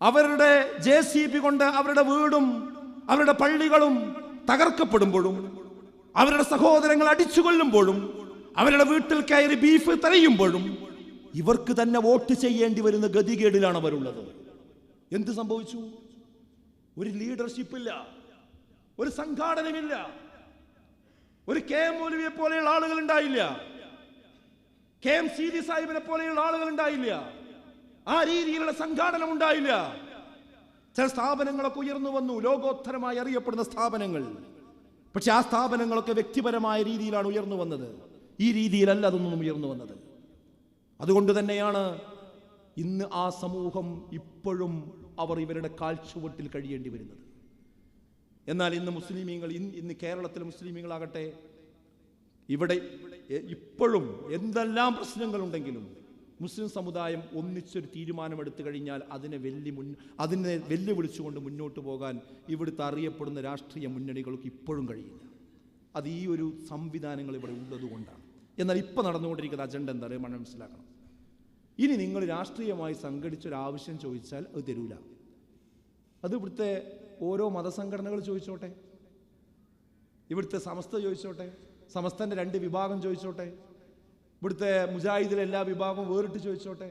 അവരുടെ JCB കൊണ്ട് അവരുടെ വീടും അവരുടെ പള്ളികളും തകർക്കപ്പെടുമ്പോഴും, അവരുടെ സഹോദരങ്ങൾ അടിച്ചുകൊല്ലുമ്പോഴും, അവരുടെ വീട്ടിൽ കയറി ബീഫ് തെരയുമ്പോഴും ഇവർക്ക് തന്നെ വോട്ട് ചെയ്യേണ്ടി വരുന്ന ഗതികേടിലാണ് അവരുള്ളത്. എന്ത് സംഭവിച്ചു? ഒരു ലീഡർഷിപ്പ് ഇല്ല, ഒരു സംഘാടനമില്ല, ഒരു KM മൗലവിയെ പോലെയുള്ള ആളുകൾ ഉണ്ടായില്ല, KM സീതി സാഹിബിനെ പോലെയുള്ള ആളുകൾ ഉണ്ടായില്ല, ആ രീതിയിലുള്ള സംഘാടനം ഉണ്ടായില്ല. ചില സ്ഥാപനങ്ങളൊക്കെ ഉയർന്നു വന്നു, ലോകോത്തരമായി അറിയപ്പെടുന്ന സ്ഥാപനങ്ങൾ. പക്ഷെ ആ സ്ഥാപനങ്ങളൊക്കെ വ്യക്തിപരമായ രീതിയിലാണ് ഉയർന്നു വന്നത്, ഈ രീതിയിലല്ല അതൊന്നും ഉയർന്നു വന്നത്. അതുകൊണ്ട് തന്നെയാണ് ഇന്ന് ആ സമൂഹം ഇപ്പോഴും അവർ ഇവരുടെ കാൽച്ചുവട്ടിൽ കഴിയേണ്ടി വരുന്നത്. എന്നാൽ ഇന്ന് മുസ്ലിമീങ്ങൾ, ഇന്ന് കേരളത്തിലെ മുസ്ലിമീങ്ങളാകട്ടെ, ഇവിടെ ഇപ്പോഴും എന്തെല്ലാം പ്രശ്നങ്ങളുണ്ടെങ്കിലും മുസ്ലിം സമുദായം ഒന്നിച്ചൊരു തീരുമാനമെടുത്തു കഴിഞ്ഞാൽ അതിനെ വെല്ലുവിളിച്ചുകൊണ്ട് മുന്നോട്ട് പോകാൻ ഇവിടുത്തെ അറിയപ്പെടുന്ന രാഷ്ട്രീയ മുന്നണികൾക്ക് ഇപ്പോഴും കഴിയില്ല. അത് ഈ ഒരു സംവിധാനങ്ങൾ ഇവിടെ ഉള്ളതുകൊണ്ടാണ്. എന്നാൽ ഇപ്പോൾ നടന്നുകൊണ്ടിരിക്കുന്ന അജണ്ട എന്താ പറയുക മനസ്സിലാക്കണം. ഇനി നിങ്ങൾ രാഷ്ട്രീയമായി സംഘടിച്ചൊരാവശ്യം ചോദിച്ചാൽ അത് തരൂല. അത് ഇവിടുത്തെ ഓരോ മതസംഘടനകൾ ചോദിച്ചോട്ടെ, ഇവിടുത്തെ സമസ്ത ചോദിച്ചോട്ടെ, സമസ്തൻ്റെ 2 വിഭാഗം ചോദിച്ചോട്ടെ, ഇവിടുത്തെ മുജാഹിദിലെ എല്ലാ വിഭാഗവും വേറിട്ട് ചോദിച്ചോട്ടെ,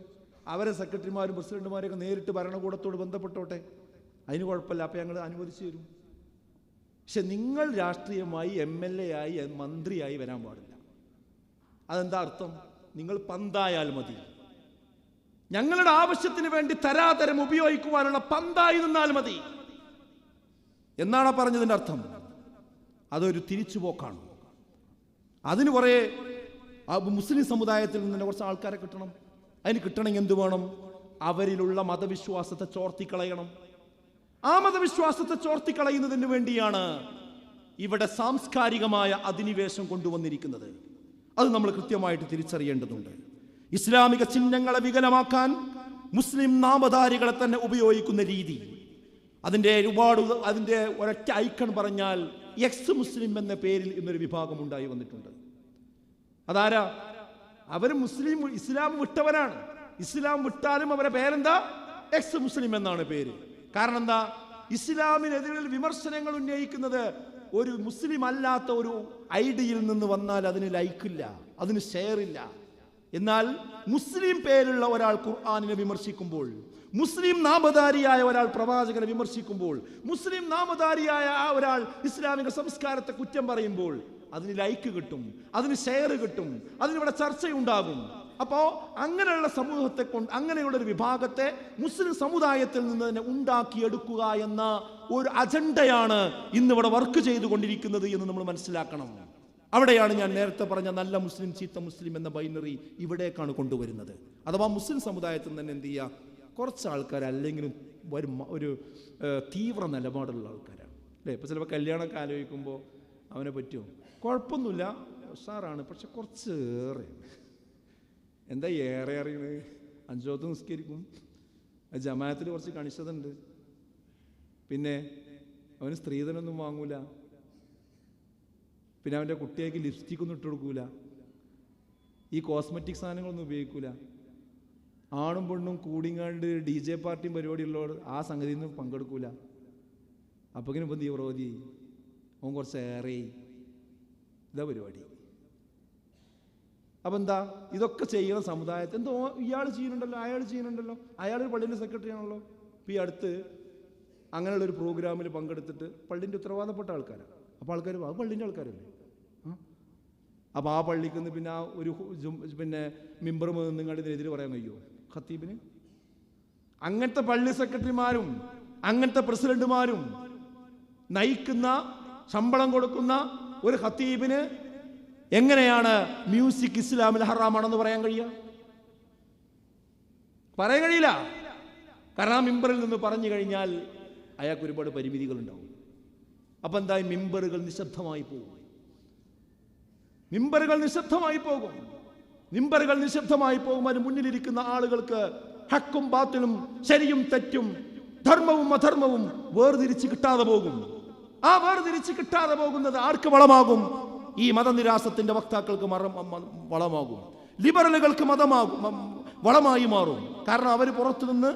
അവരെ സെക്രട്ടറിമാരും പ്രസിഡന്റുമാരൊക്കെ നേരിട്ട് ഭരണകൂടത്തോട് ബന്ധപ്പെട്ടോട്ടെ, അതിന് കുഴപ്പമില്ല, അപ്പം ഞങ്ങൾ അനുവദിച്ചു തരും. പക്ഷെ നിങ്ങൾ രാഷ്ട്രീയമായി MLA ആയി മന്ത്രിയായി വരാൻ പാടില്ല. അതെന്താ അർത്ഥം? നിങ്ങൾ പന്തായാൽ മതി, ഞങ്ങളുടെ ആവശ്യത്തിന് വേണ്ടി തരാതരം ഉപയോഗിക്കുവാനുള്ള പന്തായി നിന്നാൽ മതി എന്നാണ് പറഞ്ഞതിൻ്റെ അർത്ഥം. അതൊരു തിരിച്ചുപോക്കാണ്. അതിന് കുറേ മുസ്ലിം സമുദായത്തിൽ നിന്ന് കുറച്ച് ആൾക്കാരെ കിട്ടണം. അതിന് കിട്ടണമെങ്കിൽ എന്ത് വേണം? അവരിലുള്ള മതവിശ്വാസത്തെ ചോർത്തിക്കളയണം. ആ മതവിശ്വാസത്തെ ചോർത്തിക്കളയുന്നതിന് വേണ്ടിയാണ് ഇവിടെ സാംസ്കാരികമായ അധിനിവേശം കൊണ്ടുവന്നിരിക്കുന്നത്. അത് നമ്മൾ കൃത്യമായിട്ട് തിരിച്ചറിയേണ്ടതുണ്ട്. ഇസ്ലാമിക ചിഹ്നങ്ങളെ വികലമാക്കാൻ മുസ്ലിം നാമധാരികളെ തന്നെ ഉപയോഗിക്കുന്ന രീതി, അതിൻ്റെ ഒരൊറ്റ ഐക്കൺ പറഞ്ഞാൽ എക്സ് മുസ്ലിം എന്ന പേരിൽ ഇന്നൊരു വിഭാഗം ഉണ്ടായി വന്നിട്ടുണ്ട്. അതാരാ? അവർ ഇസ്ലാം വിട്ടവരാണ്. ഇസ്ലാം വിട്ടാലും അവരുടെ പേരെന്താ? എക്സ് മുസ്ലിം എന്നാണ് പേര്. കാരണം എന്താ? ഇസ്ലാമിനെതിരെ വിമർശനങ്ങൾ ഉന്നയിക്കുന്നത് ഒരു മുസ്ലിം അല്ലാത്ത ഒരു ഐഡിയിൽ നിന്ന് വന്നാൽ അതിന് ലൈക്കില്ല, അതിന് ഷെയർ ഇല്ല. എന്നാൽ മുസ്ലിം പേരുള്ള ഒരാൾ ഖുർആനിനെ വിമർശിക്കുമ്പോൾ, മുസ്ലിം നാമധാരിയായ ഒരാൾ പ്രവാചകനെ വിമർശിക്കുമ്പോൾ, മുസ്ലിം നാമധാരിയായ ആ ഒരാൾ ഇസ്ലാമിക സംസ്കാരത്തെ കുറ്റം പറയുമ്പോൾ അതിന് ലൈക്ക് കിട്ടും, അതിന് ഷെയർ കിട്ടും, അതിനിവിടെ ചർച്ചയുണ്ടാകും. അപ്പോൾ അങ്ങനെയുള്ള സമൂഹത്തെ കൊണ്ട് അങ്ങനെയുള്ള ഒരു വിഭാഗത്തെ മുസ്ലിം സമുദായത്തിൽ നിന്ന് തന്നെ ഉണ്ടാക്കിയെടുക്കുക എന്ന ഒരു അജണ്ടയാണ് ഇന്നിവിടെ വർക്ക് ചെയ്തുകൊണ്ടിരിക്കുന്നത് എന്ന് നമ്മൾ മനസ്സിലാക്കണം. അവിടെയാണ് ഞാൻ നേരത്തെ പറഞ്ഞ നല്ല മുസ്ലിം ചീത്ത മുസ്ലിം എന്ന ബൈനറി ഇവിടേക്കാണ് കൊണ്ടുവരുന്നത്. അഥവാ മുസ്ലിം സമുദായത്തിൽ തന്നെ എന്ത് ചെയ്യുക, കുറച്ച് ആൾക്കാർ അല്ലെങ്കിലും ഒരു തീവ്ര നിലപാടുള്ള ആൾക്കാരാണ് അല്ലേ. ഇപ്പോൾ ചിലപ്പോൾ കല്യാണമൊക്കെ ആലോചിക്കുമ്പോൾ അവനെ പറ്റുമോ, കുഴപ്പമൊന്നുമില്ല, ഉഷാറാണ്, പക്ഷെ കുറച്ച് ഏറെ. എന്താ ഏറെ അറിയണത്? 5 വക്ത് നിസ്കരിക്കും, ജമാഅത്തിൽ കുറച്ച് കണിശതുണ്ട്, പിന്നെ അവന് സ്ത്രീധനൊന്നും വാങ്ങൂല, പിന്നെ അവൻ്റെ കുട്ടിയേക്ക് ലിപ്സ്റ്റിക്കൊന്നും ഇട്ട് കൊടുക്കൂല, ഈ കോസ്മെറ്റിക് സാധനങ്ങളൊന്നും ഉപയോഗിക്കൂല, ആണും പെണ്ണും കൂടിങ്ങാണ്ട് DJ പാർട്ടിയും പരിപാടിയുള്ളവർ ആ സംഗതിയിൽ നിന്ന് പങ്കെടുക്കൂല. അപ്പോൾ ഇങ്ങനെ ഇപ്പം തീവ്രവാദി, അവൻ കുറച്ച് ഏറെ, ഇതാ പരിപാടി. അപ്പം എന്താ ഇതൊക്കെ ചെയ്യുന്ന സമുദായത്തിൽ എന്തോ ഇയാൾ ചെയ്യുന്നുണ്ടല്ലോ, അയാൾ ചെയ്യുന്നുണ്ടല്ലോ, അയാൾ പള്ളിൻ്റെ സെക്രട്ടറി ആണല്ലോ. ഇപ്പം ഈ അടുത്ത് അങ്ങനെയുള്ളൊരു പ്രോഗ്രാമിൽ പങ്കെടുത്തിട്ട് പള്ളിൻ്റെ ഉത്തരവാദപ്പെട്ട ആൾക്കാരാണ്. അപ്പോൾ ആൾക്കാർ അത് പള്ളിൻ്റെ ആൾക്കാരല്ലേ. അപ്പോൾ ആ പള്ളിക്ക് നിന്ന് പിന്നെ ആ ഒരു പിന്നെ മിമ്പർ നിങ്ങളുടെ ഇതിനെതിരെ പറയാൻ കഴിയുമോ ഖത്തീബിന്? അങ്ങനത്തെ പള്ളി സെക്രട്ടറിമാരും അങ്ങനത്തെ പ്രസിഡന്റുമാരും നയിക്കുന്ന ശമ്പളം കൊടുക്കുന്ന ഒരു ഖത്തീബിന് എങ്ങനെയാണ് മ്യൂസിക് ഇസ്ലാമിൽ ഹറാമാണെന്ന് പറയാൻ കഴിയുക? പറയാൻ കഴിയില്ല. കാരണം ആ മിമ്പറിൽ നിന്ന് പറഞ്ഞു കഴിഞ്ഞാൽ അയാൾക്ക് ഒരുപാട് പരിമിതികളുണ്ടാവും. അപ്പം എന്താ, മിമ്പറുകൾ നിശബ്ദമായി പോകും. മിമ്പറുകൾ നിശബ്ദമായി പോകും. മിമ്പറുകൾ നിശബ്ദമായി പോകുമ്പോൾ മുന്നിലിരിക്കുന്ന ആളുകൾക്ക് ഹക്കും ബാത്തിലും ശരിയും തെറ്റും ധർമ്മവും അധർമ്മവും വേർതിരിച്ച് കിട്ടാതെ പോകും. ആ വേർതിരിച്ച് കിട്ടാതെ പോകുന്നത് ആർക്ക് വളമാകും? ഈ മതനിരാസത്തിന്റെ വക്താക്കൾക്ക് വളമാകും. ലിബറലുകൾക്ക് വളമായി മാറും. കാരണം അവർ പുറത്തുനിന്ന്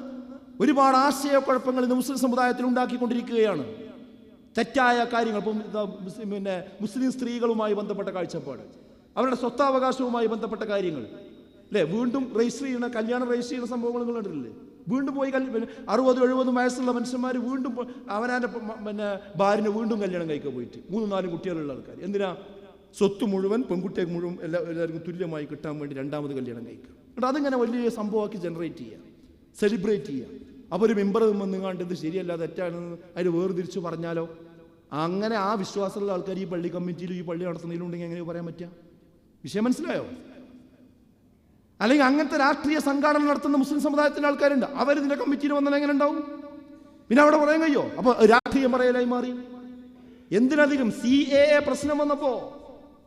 ഒരുപാട് ആശയക്കുഴപ്പങ്ങൾ ഇന്ന് മുസ്ലിം സമുദായത്തിൽ ഉണ്ടാക്കിക്കൊണ്ടിരിക്കുകയാണ്. തെറ്റായ കാര്യങ്ങൾ, പിന്നെ മുസ്ലിം സ്ത്രീകളുമായി ബന്ധപ്പെട്ട കാഴ്ചപ്പാട്, അവരുടെ സ്വത്താവകാശവുമായി ബന്ധപ്പെട്ട കാര്യങ്ങൾ അല്ലേ, വീണ്ടും രജിസ്റ്റർ ചെയ്യുന്ന കല്യാണം രജിസ്റ്റർ ചെയ്യുന്ന സംഭവങ്ങൾ കണ്ടിട്ടില്ലേ? വീണ്ടും പോയി 60-70 വയസ്സുള്ള മനുഷ്യന്മാർ വീണ്ടും അവനാൻ്റെ പിന്നെ ഭാര്യനെ വീണ്ടും കല്യാണം കഴിക്കാൻ പോയിട്ട് 3-4 കുട്ടികളുള്ള ആൾക്കാർ. എന്തിനാ? സ്വത്ത് മുഴുവൻ പെൺകുട്ടികൾക്ക് മുഴുവൻ എല്ലാവർക്കും തുല്യമായി കിട്ടാൻ വേണ്ടി 2ാമത് കല്യാണം കഴിക്കുക. എന്നിട്ട് അതിങ്ങനെ വലിയ സംഭവമാക്കി ജനറേറ്റ് ചെയ്യുക, സെലിബ്രേറ്റ് ചെയ്യുക. അപ്പോൾ ഒരു മെമ്പർ വന്നുകാണ്ട് ഇത് ശരിയല്ല തെറ്റാണെന്ന് അതിൽ വേർതിരിച്ച് പറഞ്ഞാലോ? അങ്ങനെ ആ വിശ്വാസമുള്ള ആൾക്കാർ ഈ പള്ളി കമ്മിറ്റിയിലും ഈ പള്ളി നടത്തുന്നതിലുണ്ടെങ്കിൽ എങ്ങനെ പറയാൻ പറ്റുക? വിഷയം മനസ്സിലായോ? അല്ലെങ്കിൽ അങ്ങനത്തെ രാഷ്ട്രീയ സംഘടന നടത്തുന്ന മുസ്ലിം സമുദായത്തിൻ്റെ ആൾക്കാരുണ്ട്, അവരിതിൻ്റെ കമ്മിറ്റിയിൽ വന്നാൽ എങ്ങനെ ഉണ്ടാവും? പിന്നെ അവിടെ പറയാൻ കഴിയോ? അപ്പോൾ രാഷ്ട്രീയം പറയലായി മാറി. എന്തിനധികം CAA പ്രശ്നം വന്നപ്പോൾ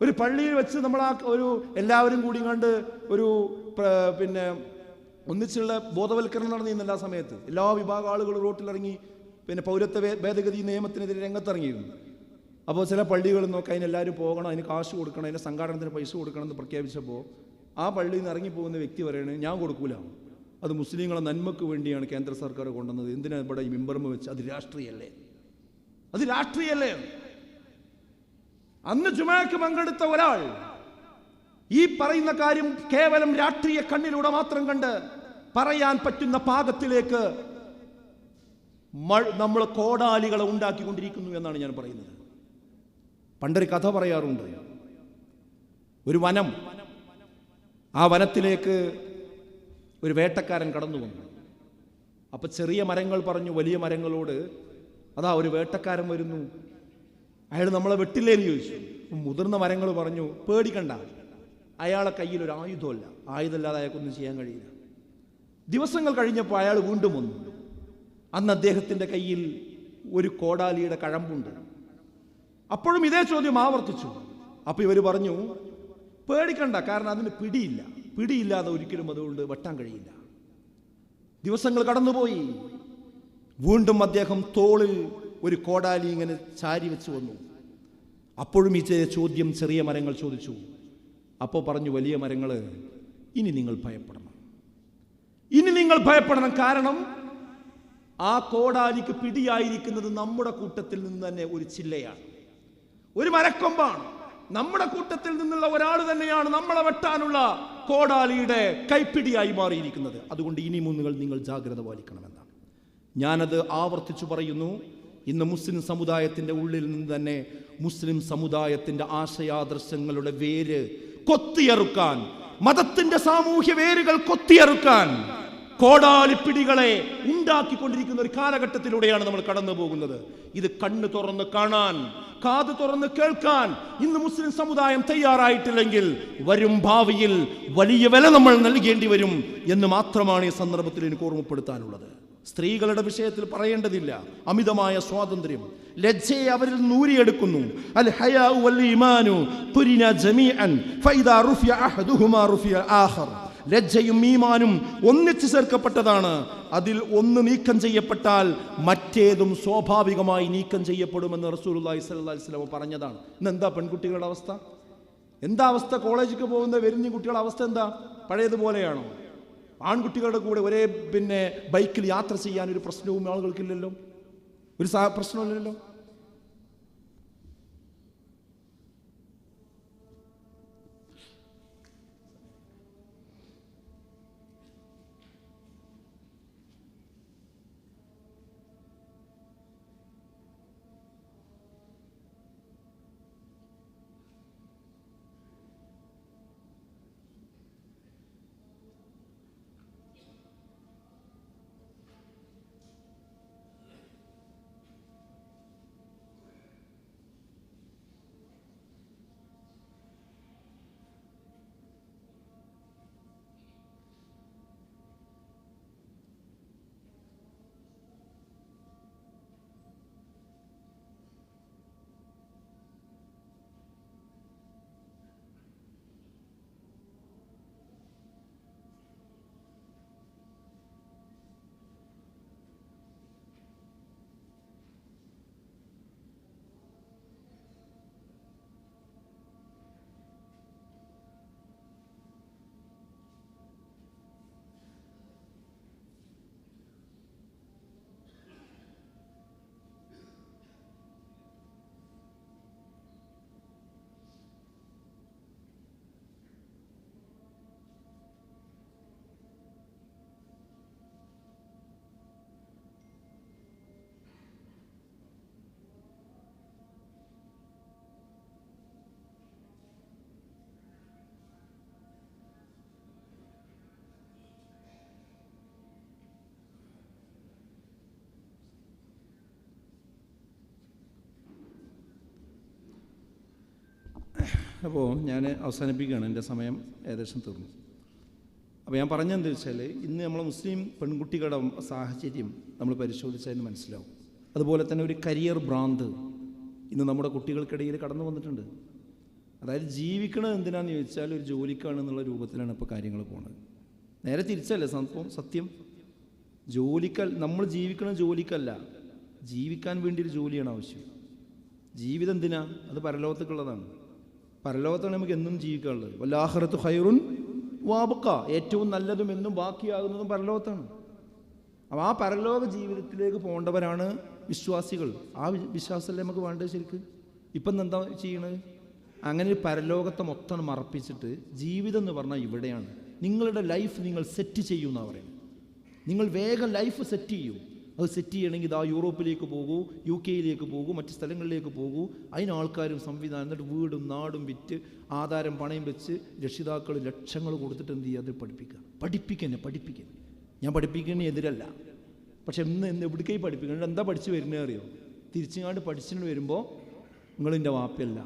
ഒരു പള്ളിയിൽ വെച്ച് നമ്മൾ ആ ഒരു എല്ലാവരും കൂടി കണ്ട് ഒരു പിന്നെ ഒന്നിച്ചുള്ള ബോധവൽക്കരണം നടന്നിരുന്ന എല്ലാ സമയത്ത് എല്ലാ വിഭാഗം ആളുകൾ റോട്ടിലിറങ്ങി പിന്നെ പൗരത്വ ഭേദഗതി നിയമത്തിനെതിരെ രംഗത്തിറങ്ങിയിരുന്നു. അപ്പോൾ ചില പള്ളികളിൽ നോക്കി അതിനെല്ലാവരും പോകണം, അതിന് കാശ് കൊടുക്കണം, അതിൻ്റെ സംഘാടനത്തിന് പൈസ കൊടുക്കണം എന്ന് പ്രഖ്യാപിച്ചപ്പോൾ ആ പള്ളിയിൽ നിന്ന് ഇറങ്ങിപ്പോകുന്ന വ്യക്തി പറയണേ ഞാൻ കൊടുക്കൂല, അത് മുസ്ലിങ്ങളെ നന്മക്ക് വേണ്ടിയാണ് കേന്ദ്ര സർക്കാർ കൊണ്ടുവന്നത്, എന്തിനാ ഇവിടെ ഈ മിമ്പർമ വെച്ച്? അത് രാഷ്ട്രീയല്ലേ? അത് രാഷ്ട്രീയല്ലേ? അന്ന് ജുമാക്ക് പങ്കെടുത്ത ഒരാൾ ഈ പറയുന്ന കാര്യം കേവലം രാഷ്ട്രീയ കണ്ണിലൂടെ മാത്രം കണ്ട് പറയാൻ പറ്റുന്ന പാകത്തിലേക്ക് നമ്മൾ കോടാലികളെ ഉണ്ടാക്കിക്കൊണ്ടിരിക്കുന്നു എന്നാണ് ഞാൻ പറയുന്നത്. പണ്ടൊരു കഥ പറയാറുണ്ട്. ഒരു വനം, ആ വനത്തിലേക്ക് ഒരു വേട്ടക്കാരൻ കടന്നു വന്നു. അപ്പം ചെറിയ മരങ്ങൾ പറഞ്ഞു വലിയ മരങ്ങളോട്, അതാ ഒരു വേട്ടക്കാരൻ വരുന്നു, അയാൾ നമ്മളെ വെട്ടില്ലേന്ന് ചോദിച്ചു. മുതിർന്ന മരങ്ങൾ പറഞ്ഞു പേടിക്കണ്ട, അയാളെ കയ്യിൽ ഒരു ആയുധമല്ല, ആയുധമില്ലാതെ അയാൾക്കൊന്നും ചെയ്യാൻ കഴിയില്ല. ദിവസങ്ങൾ കഴിഞ്ഞപ്പോൾ അയാൾ വീണ്ടും വന്നു. അന്ന് അദ്ദേഹത്തിൻ്റെ കയ്യിൽ ഒരു കോടാലിയുടെ കഴമ്പുണ്ട്. അപ്പോഴും ഇതേ ചോദ്യം ആവർത്തിച്ചു. അപ്പോൾ ഇവർ പറഞ്ഞു പേടിക്കണ്ട, കാരണം അതിന് പിടിയില്ലാതെ ഒരിക്കലും അതുകൊണ്ട് വെട്ടാൻ കഴിയില്ല. ദിവസങ്ങൾ കടന്നുപോയി. വീണ്ടും അദ്ദേഹം തോളിൽ ഒരു കോടാലി ഇങ്ങനെ ചാരി വെച്ച് വന്നു. അപ്പോഴും ഈ ചോദ്യം ചെറിയ മരങ്ങൾ ചോദിച്ചു. അപ്പോൾ പറഞ്ഞു വലിയ മരങ്ങൾ, ഇനി നിങ്ങൾ ഭയപ്പെടണം, ഇനി നിങ്ങൾ ഭയപ്പെടണം. കാരണം ആ കോടാലിക്ക് പിടിയായിരിക്കുന്നത് നമ്മുടെ കൂട്ടത്തിൽ നിന്ന് തന്നെ ഒരു ചില്ലയാണ്, ഒരു മരക്കൊമ്പാണ്. നമ്മുടെ കൂട്ടത്തിൽ നിന്നുള്ള ഒരാൾ തന്നെയാണ് നമ്മളെ വെട്ടാനുള്ള കോടാലിയുടെ കൈപ്പിടിയായി മാറിയിരിക്കുന്നത്. അതുകൊണ്ട് ഇനി നിങ്ങൾ ജാഗ്രത പാലിക്കണമെന്നാണ്. ഞാനത് ആവർത്തിച്ചു പറയുന്നു. ഇന്ന് മുസ്ലിം സമുദായത്തിൻ്റെ ഉള്ളിൽ നിന്ന് തന്നെ മുസ്ലിം സമുദായത്തിൻ്റെ ആശയാദർശങ്ങളുടെ വേര് കൊത്തിയെറുക്കാൻ മതത്തിന്റെ സാമൂഹ്യ വേരുകൾ കൊത്തിയറുക്കാൻ കോടാലിപ്പിടികളെ ഉണ്ടാക്കിക്കൊണ്ടിരിക്കുന്ന ഒരു കാലഘട്ടത്തിലൂടെയാണ് നമ്മൾ കടന്നു പോകുന്നത്. ഇത് കണ്ണ് തുറന്ന് കാണാൻ, കാത് തുറന്ന് കേൾക്കാൻ ഇന്ന് മുസ്ലിം സമുദായം തയ്യാറായിട്ടില്ലെങ്കിൽ വരും ഭാവിയിൽ വലിയ വില നമ്മൾ നൽകേണ്ടി വരും എന്ന് മാത്രമാണ് ഈ സന്ദർഭത്തിൽ എനിക്ക് ഓർമ്മപ്പെടുത്താനുള്ളത്. സ്ത്രീകളുടെ വിഷയത്തിൽ പറയേണ്ടതില്ല. അമിതമായ സ്വാതന്ത്ര്യം, ലജ്ജയെ അവരിൽ നൂരിയെടുക്കുന്നു. അൽ ഹയാഉ വൽ ഈമാനു ഖുരിന ജമീഅൻ ഫഇദാ റുഫിയ അഹദുഹുമാ റുഫിയ ആഖർ. ലജ്ജയും ഈമാനും ഒന്നിച്ചു ചേർക്കപ്പെട്ടതാണ്. അതിൽ ഒന്ന് നീക്കം ചെയ്യപ്പെട്ടാൽ മറ്റേതും സ്വാഭാവികമായി നീക്കം ചെയ്യപ്പെടുമെന്ന് റസൂലുള്ളാഹി സ്വല്ലല്ലാഹി അലൈഹി വസല്ലം പറഞ്ഞതാണ്. ഇന്ന് എന്താ പെൺകുട്ടികളുടെ അവസ്ഥ? എന്താ അവസ്ഥ? കോളേജിലേക്ക് പോകുന്ന വരുന്ന കുട്ടികളുടെ അവസ്ഥ എന്താ? പഴയതുപോലെയാണോ? ആൺകുട്ടികളുടെ കൂടെ ഒരേ ബൈക്കിൽ യാത്ര ചെയ്യാൻ ഒരു പ്രശ്നവും ആളുകൾക്കില്ലല്ലോ, ഒരു പ്രശ്നമില്ലല്ലോ. അപ്പോൾ ഞാൻ അവസാനിപ്പിക്കുകയാണ്, എൻ്റെ സമയം ഏകദേശം തീർന്നു. അപ്പോൾ ഞാൻ പറഞ്ഞതെന്താ വെച്ചാൽ, ഇന്ന് നമ്മൾ മുസ്ലിം പെൺകുട്ടികളുടെ സാഹചര്യം നമ്മൾ പരിശോധിച്ചതിന് മനസ്സിലാവും. അതുപോലെ തന്നെ ഒരു കരിയർ ഭ്രാന്ത് ഇന്ന് നമ്മുടെ കുട്ടികൾക്കിടയിൽ കടന്നു വന്നിട്ടുണ്ട്. അതായത് ജീവിക്കണത് എന്തിനാന്ന് ചോദിച്ചാൽ ഒരു ജോലിക്കാണെന്നുള്ള രൂപത്തിലാണ് ഇപ്പോൾ കാര്യങ്ങൾ പോകുന്നത്. നേരെ തിരിച്ചല്ലേ സത്യം? നമ്മൾ ജീവിക്കണത് ജോലിക്കല്ല, ജീവിക്കാൻ വേണ്ടി ഒരു ജോലിയാണ് ആവശ്യം. ജീവിതം എന്തിനാ? അത് പരലോകത്തേക്കുള്ളതാണ്. പരലോകത്താണ് നമുക്ക് എന്നും ജീവിക്കാനുള്ളത്. വല്ലാഖിറത്തു ഖൈറുൻ വഅബ്ഖ, ഏറ്റവും നല്ലതും എന്നും ബാക്കിയാകുന്നതും പരലോകത്താണ്. അപ്പോൾ ആ പരലോക ജീവിതത്തിലേക്ക് പോകേണ്ടവരാണ് വിശ്വാസികൾ. ആ വിശ്വാസമല്ലേ നമുക്ക് വേണ്ടത് ശരിക്ക്? ഇപ്പം എന്താ ചെയ്യണത്? അങ്ങനെ ഒരു പരലോകത്തെ മൊത്തം മറപ്പിച്ചിട്ട് ജീവിതം എന്ന് പറഞ്ഞാൽ ഇവിടെയാണ്. നിങ്ങളുടെ ലൈഫ് നിങ്ങൾ സെറ്റ് ചെയ്യുമെന്നാണ് പറയുന്നത്. നിങ്ങൾ വേഗം ലൈഫ് സെറ്റ് ചെയ്യും. അത് സെറ്റ് ചെയ്യണമെങ്കിൽ ഇതാ യൂറോപ്പിലേക്ക് പോകൂ, UK പോകൂ, മറ്റ് സ്ഥലങ്ങളിലേക്ക് പോകൂ. അതിന് ആൾക്കാരും സംവിധാനം, എന്നിട്ട് വീടും നാടും വിറ്റ് ആധാരം പണയം വെച്ച് രക്ഷിതാക്കൾ ലക്ഷങ്ങൾ കൊടുത്തിട്ട് എന്ത് ചെയ്യുക? അത് പഠിപ്പിക്കുക. ഞാൻ പഠിപ്പിക്കുന്നതിന് എതിരല്ല, പക്ഷെ ഇന്ന് എവിടേക്കായി പഠിപ്പിക്കുന്നത്? എന്താ പഠിച്ച് വരുന്നത് അറിയോ? തിരിച്ചുങ്ങാണ്ട് പഠിച്ചിട്ട് വരുമ്പോൾ നിങ്ങളിൻ്റെ വാപ്പയല്ല,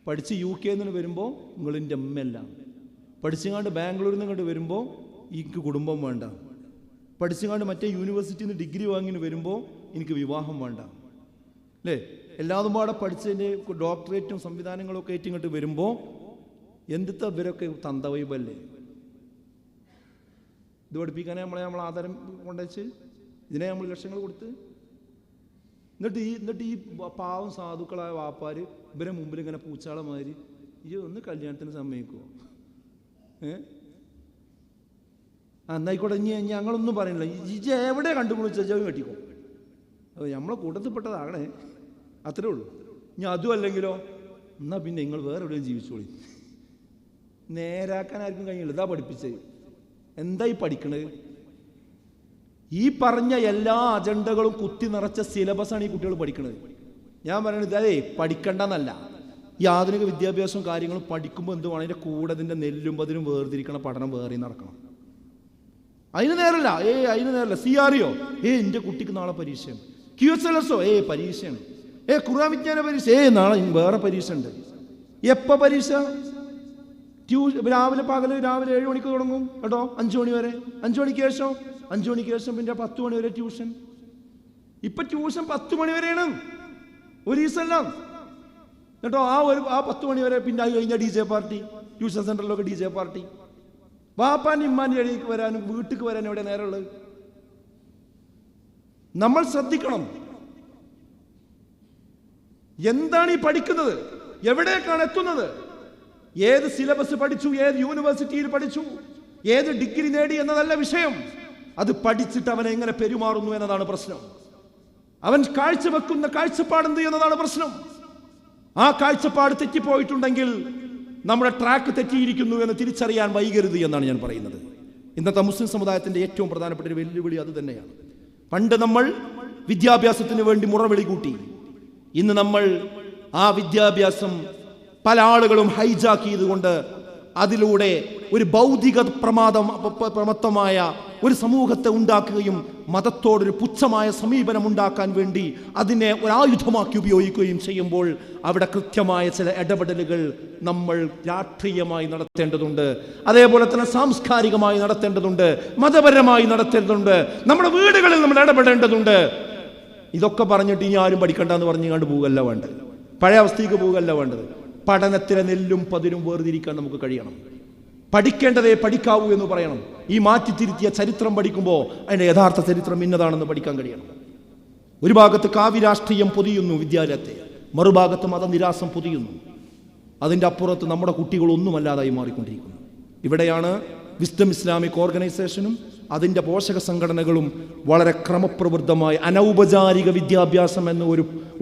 പഠിച്ച് UK വരുമ്പോൾ നിങ്ങളിൻ്റെ അമ്മയല്ല, പഠിച്ചുങ്ങാണ്ട് ബാംഗ്ലൂരിൽ നിന്ന് ഇങ്ങോട്ട് വരുമ്പോൾ എനിക്ക് കുടുംബം വേണ്ട, പഠിച്ചുകൊണ്ട് മറ്റേ യൂണിവേഴ്സിറ്റിയിൽ നിന്ന് ഡിഗ്രി വാങ്ങിന് വരുമ്പോൾ എനിക്ക് വിവാഹം വേണ്ട, അല്ലേ? എല്ലാതും പാടെ പഠിച്ചതിൻ്റെ ഡോക്ടറേറ്റും സംവിധാനങ്ങളും ഒക്കെ ആയിട്ട് ഇങ്ങോട്ട് വരുമ്പോൾ എന്തിത്തെ ഇവരൊക്കെ തന്തവൈബല്ലേ? ഇത് പഠിപ്പിക്കാനേ നമ്മൾ ആധാരം കൊണ്ടുവച്ച് ഇതിനെ നമ്മൾ ലക്ഷങ്ങൾ കൊടുത്ത് എന്നിട്ട് ഈ പാവം സാധുക്കളായ വാപ്പാർ ഇവരെ മുമ്പിൽ ഇങ്ങനെ പൂച്ചാളമാതിരി ഒന്ന് കല്യാണത്തിന് സമ്മതിക്കുമോ? എന്നായിക്കോട്ടെ, ഞങ്ങളൊന്നും പറയുന്നില്ല. ഇജ് എവിടെ കണ്ടുപിടിച്ച ജവ് കെട്ടിക്കോ, അത് നമ്മളെ കൂട്ടത്തിൽപ്പെട്ടതാകണേ, അത്രേ ഉള്ളൂ. ഇനി അതും അല്ലെങ്കിലോ എന്നാൽ പിന്നെ നിങ്ങൾ വേറെ എവിടെയും ജീവിച്ചോളി. നേരാക്കാൻ ആർക്കും കഴിയില്ല. ഇതാ പഠിപ്പിച്ചത്. എന്തായി പഠിക്കണത്? ഈ പറഞ്ഞ എല്ലാ അജണ്ടകളും കുത്തി നിറച്ച സിലബസാണ് ഈ കുട്ടികൾ പഠിക്കണത്. ഞാൻ പറയണത് അതേ പഠിക്കണ്ടെന്നല്ല, ഈ ആധുനിക വിദ്യാഭ്യാസവും കാര്യങ്ങളും പഠിക്കുമ്പോൾ എന്തുവാണ് അതിൻ്റെ കൂടെ അതിൻ്റെ നെല്ലും പതിനും വേർതിരിക്കണ പഠനം വേറെ നടക്കണം. അതിന് നേരല്ല, അതിന് നേരല്ല. CREO, എൻ്റെ കുട്ടിക്ക് നാളെ പരീക്ഷയാണ്. QSLSO, പരീക്ഷയാണ്. ഖുർആൻ വിജ്ഞാന പരീക്ഷ, നാളെ വേറെ പരീക്ഷ ഉണ്ട്. എപ്പോൾ പരീക്ഷ? രാവിലെ 7 മണിക്ക് തുടങ്ങും കേട്ടോ, 5 മണി വരെ. 5 മണിക്ക് ശേഷം പിന്നെ 10 മണി വരെ ട്യൂഷൻ. ഇപ്പൊ ട്യൂഷൻ 10 മണി വരെയാണ് ഒരു ദിവസമെല്ലാം കേട്ടോ. ആ 10 മണി വരെ. പിന്നെ അത് കഴിഞ്ഞാൽ DJ പാർട്ടി, ട്യൂഷൻ സെന്ററിലൊക്കെ DJ പാർട്ടി. വാപ്പാൻ്റെ ഇമ്മാൻ്റെ ഇടയ്ക്ക് വരാനും വീട്ടിലേക്ക് വരാനും എവിടെ നേരമുള്ളത്? നമ്മൾ ശ്രദ്ധിക്കണം. എന്താണ് ഈ പഠിക്കുന്നത്? എവിടേക്കാണ് എത്തുന്നത്? ഏത് സിലബസ് പഠിച്ചു, ഏത് യൂണിവേഴ്സിറ്റിയിൽ പഠിച്ചു, ഏത് ഡിഗ്രി നേടി എന്നതല്ല വിഷയം. അത് പഠിച്ചിട്ട് അവൻ എങ്ങനെ പെരുമാറുന്നു എന്നതാണ് പ്രശ്നം. അവൻ കാഴ്ചവെക്കുന്ന കാഴ്ചപ്പാടെന്ത് എന്നതാണ് പ്രശ്നം. ആ കാഴ്ചപ്പാട് തെറ്റിപ്പോയിട്ടുണ്ടെങ്കിൽ നമ്മുടെ ട്രാക്ക് തെറ്റിയിരിക്കുന്നു എന്ന് തിരിച്ചറിയാൻ വൈകരുത് എന്നാണ് ഞാൻ പറയുന്നത്. ഇന്നത്തെ മുസ്ലിം സമുദായത്തിന്റെ ഏറ്റവും പ്രധാനപ്പെട്ട ഒരു വെല്ലുവിളി അത് തന്നെയാണ്. പണ്ട് നമ്മൾ വിദ്യാഭ്യാസത്തിന് വേണ്ടി മുറവിളി കൂട്ടി. ഇന്ന് നമ്മൾ ആ വിദ്യാഭ്യാസം പല ആളുകളും ഹൈജാക്ക് ചെയ്തുകൊണ്ട് അതിലൂടെ ഒരു ഭൗതിക പ്രമത്തമായ ഒരു സമൂഹത്തെ ഉണ്ടാക്കുകയും മതത്തോടൊരു പുച്ഛമായ സമീപനം ഉണ്ടാക്കാൻ വേണ്ടി അതിനെ ഒരായുധമാക്കി ഉപയോഗിക്കുകയും ചെയ്യുമ്പോൾ അവിടെ കൃത്യമായ ചില ഇടപെടലുകൾ നമ്മൾ രാഷ്ട്രീയമായി നടത്തേണ്ടതുണ്ട്, അതേപോലെ തന്നെ സാംസ്കാരികമായി നടത്തേണ്ടതുണ്ട്, മതപരമായി നടത്തേണ്ടതുണ്ട്, നമ്മുടെ വീടുകളിൽ നമ്മൾ ഇടപെടേണ്ടതുണ്ട്. ഇതൊക്കെ പറഞ്ഞിട്ട് ഇനി ആരും പഠിക്കണ്ടെന്ന് പറഞ്ഞുകൊണ്ട് പോവുകയല്ല വേണ്ടത്, പഴയ അവസ്ഥയ്ക്ക് പോവുകയല്ല വേണ്ടത്. പഠനത്തിലെ നെല്ലും പതിരും വേർതിരിക്കാൻ നമുക്ക് കഴിയണം. പഠിക്കേണ്ടതേ പഠിക്കാവൂ എന്ന് പറയണം. ഈ മാറ്റിത്തിരുത്തിയ ചരിത്രം പഠിക്കുമ്പോൾ അതിൻ്റെ യഥാർത്ഥ ചരിത്രം ഇന്നതാണെന്ന് പഠിക്കാൻ കഴിയണം. ഒരു ഭാഗത്ത് കാവ്യരാഷ്ട്രീയം പൊതിയുന്നു വിദ്യാലയത്തെ, മറുഭാഗത്ത് മതനിരാസം പൊതിയുന്നു. അതിൻ്റെ അപ്പുറത്ത് നമ്മുടെ കുട്ടികളൊന്നുമല്ലാതായി മാറിക്കൊണ്ടിരിക്കുന്നു. ഇവിടെയാണ് വിസ്ഡം ഇസ്ലാമിക് ഓർഗനൈസേഷനും അതിൻ്റെ പോഷക സംഘടനകളും വളരെ ക്രമപ്രവൃത്തമായി അനൗപചാരിക വിദ്യാഭ്യാസം എന്ന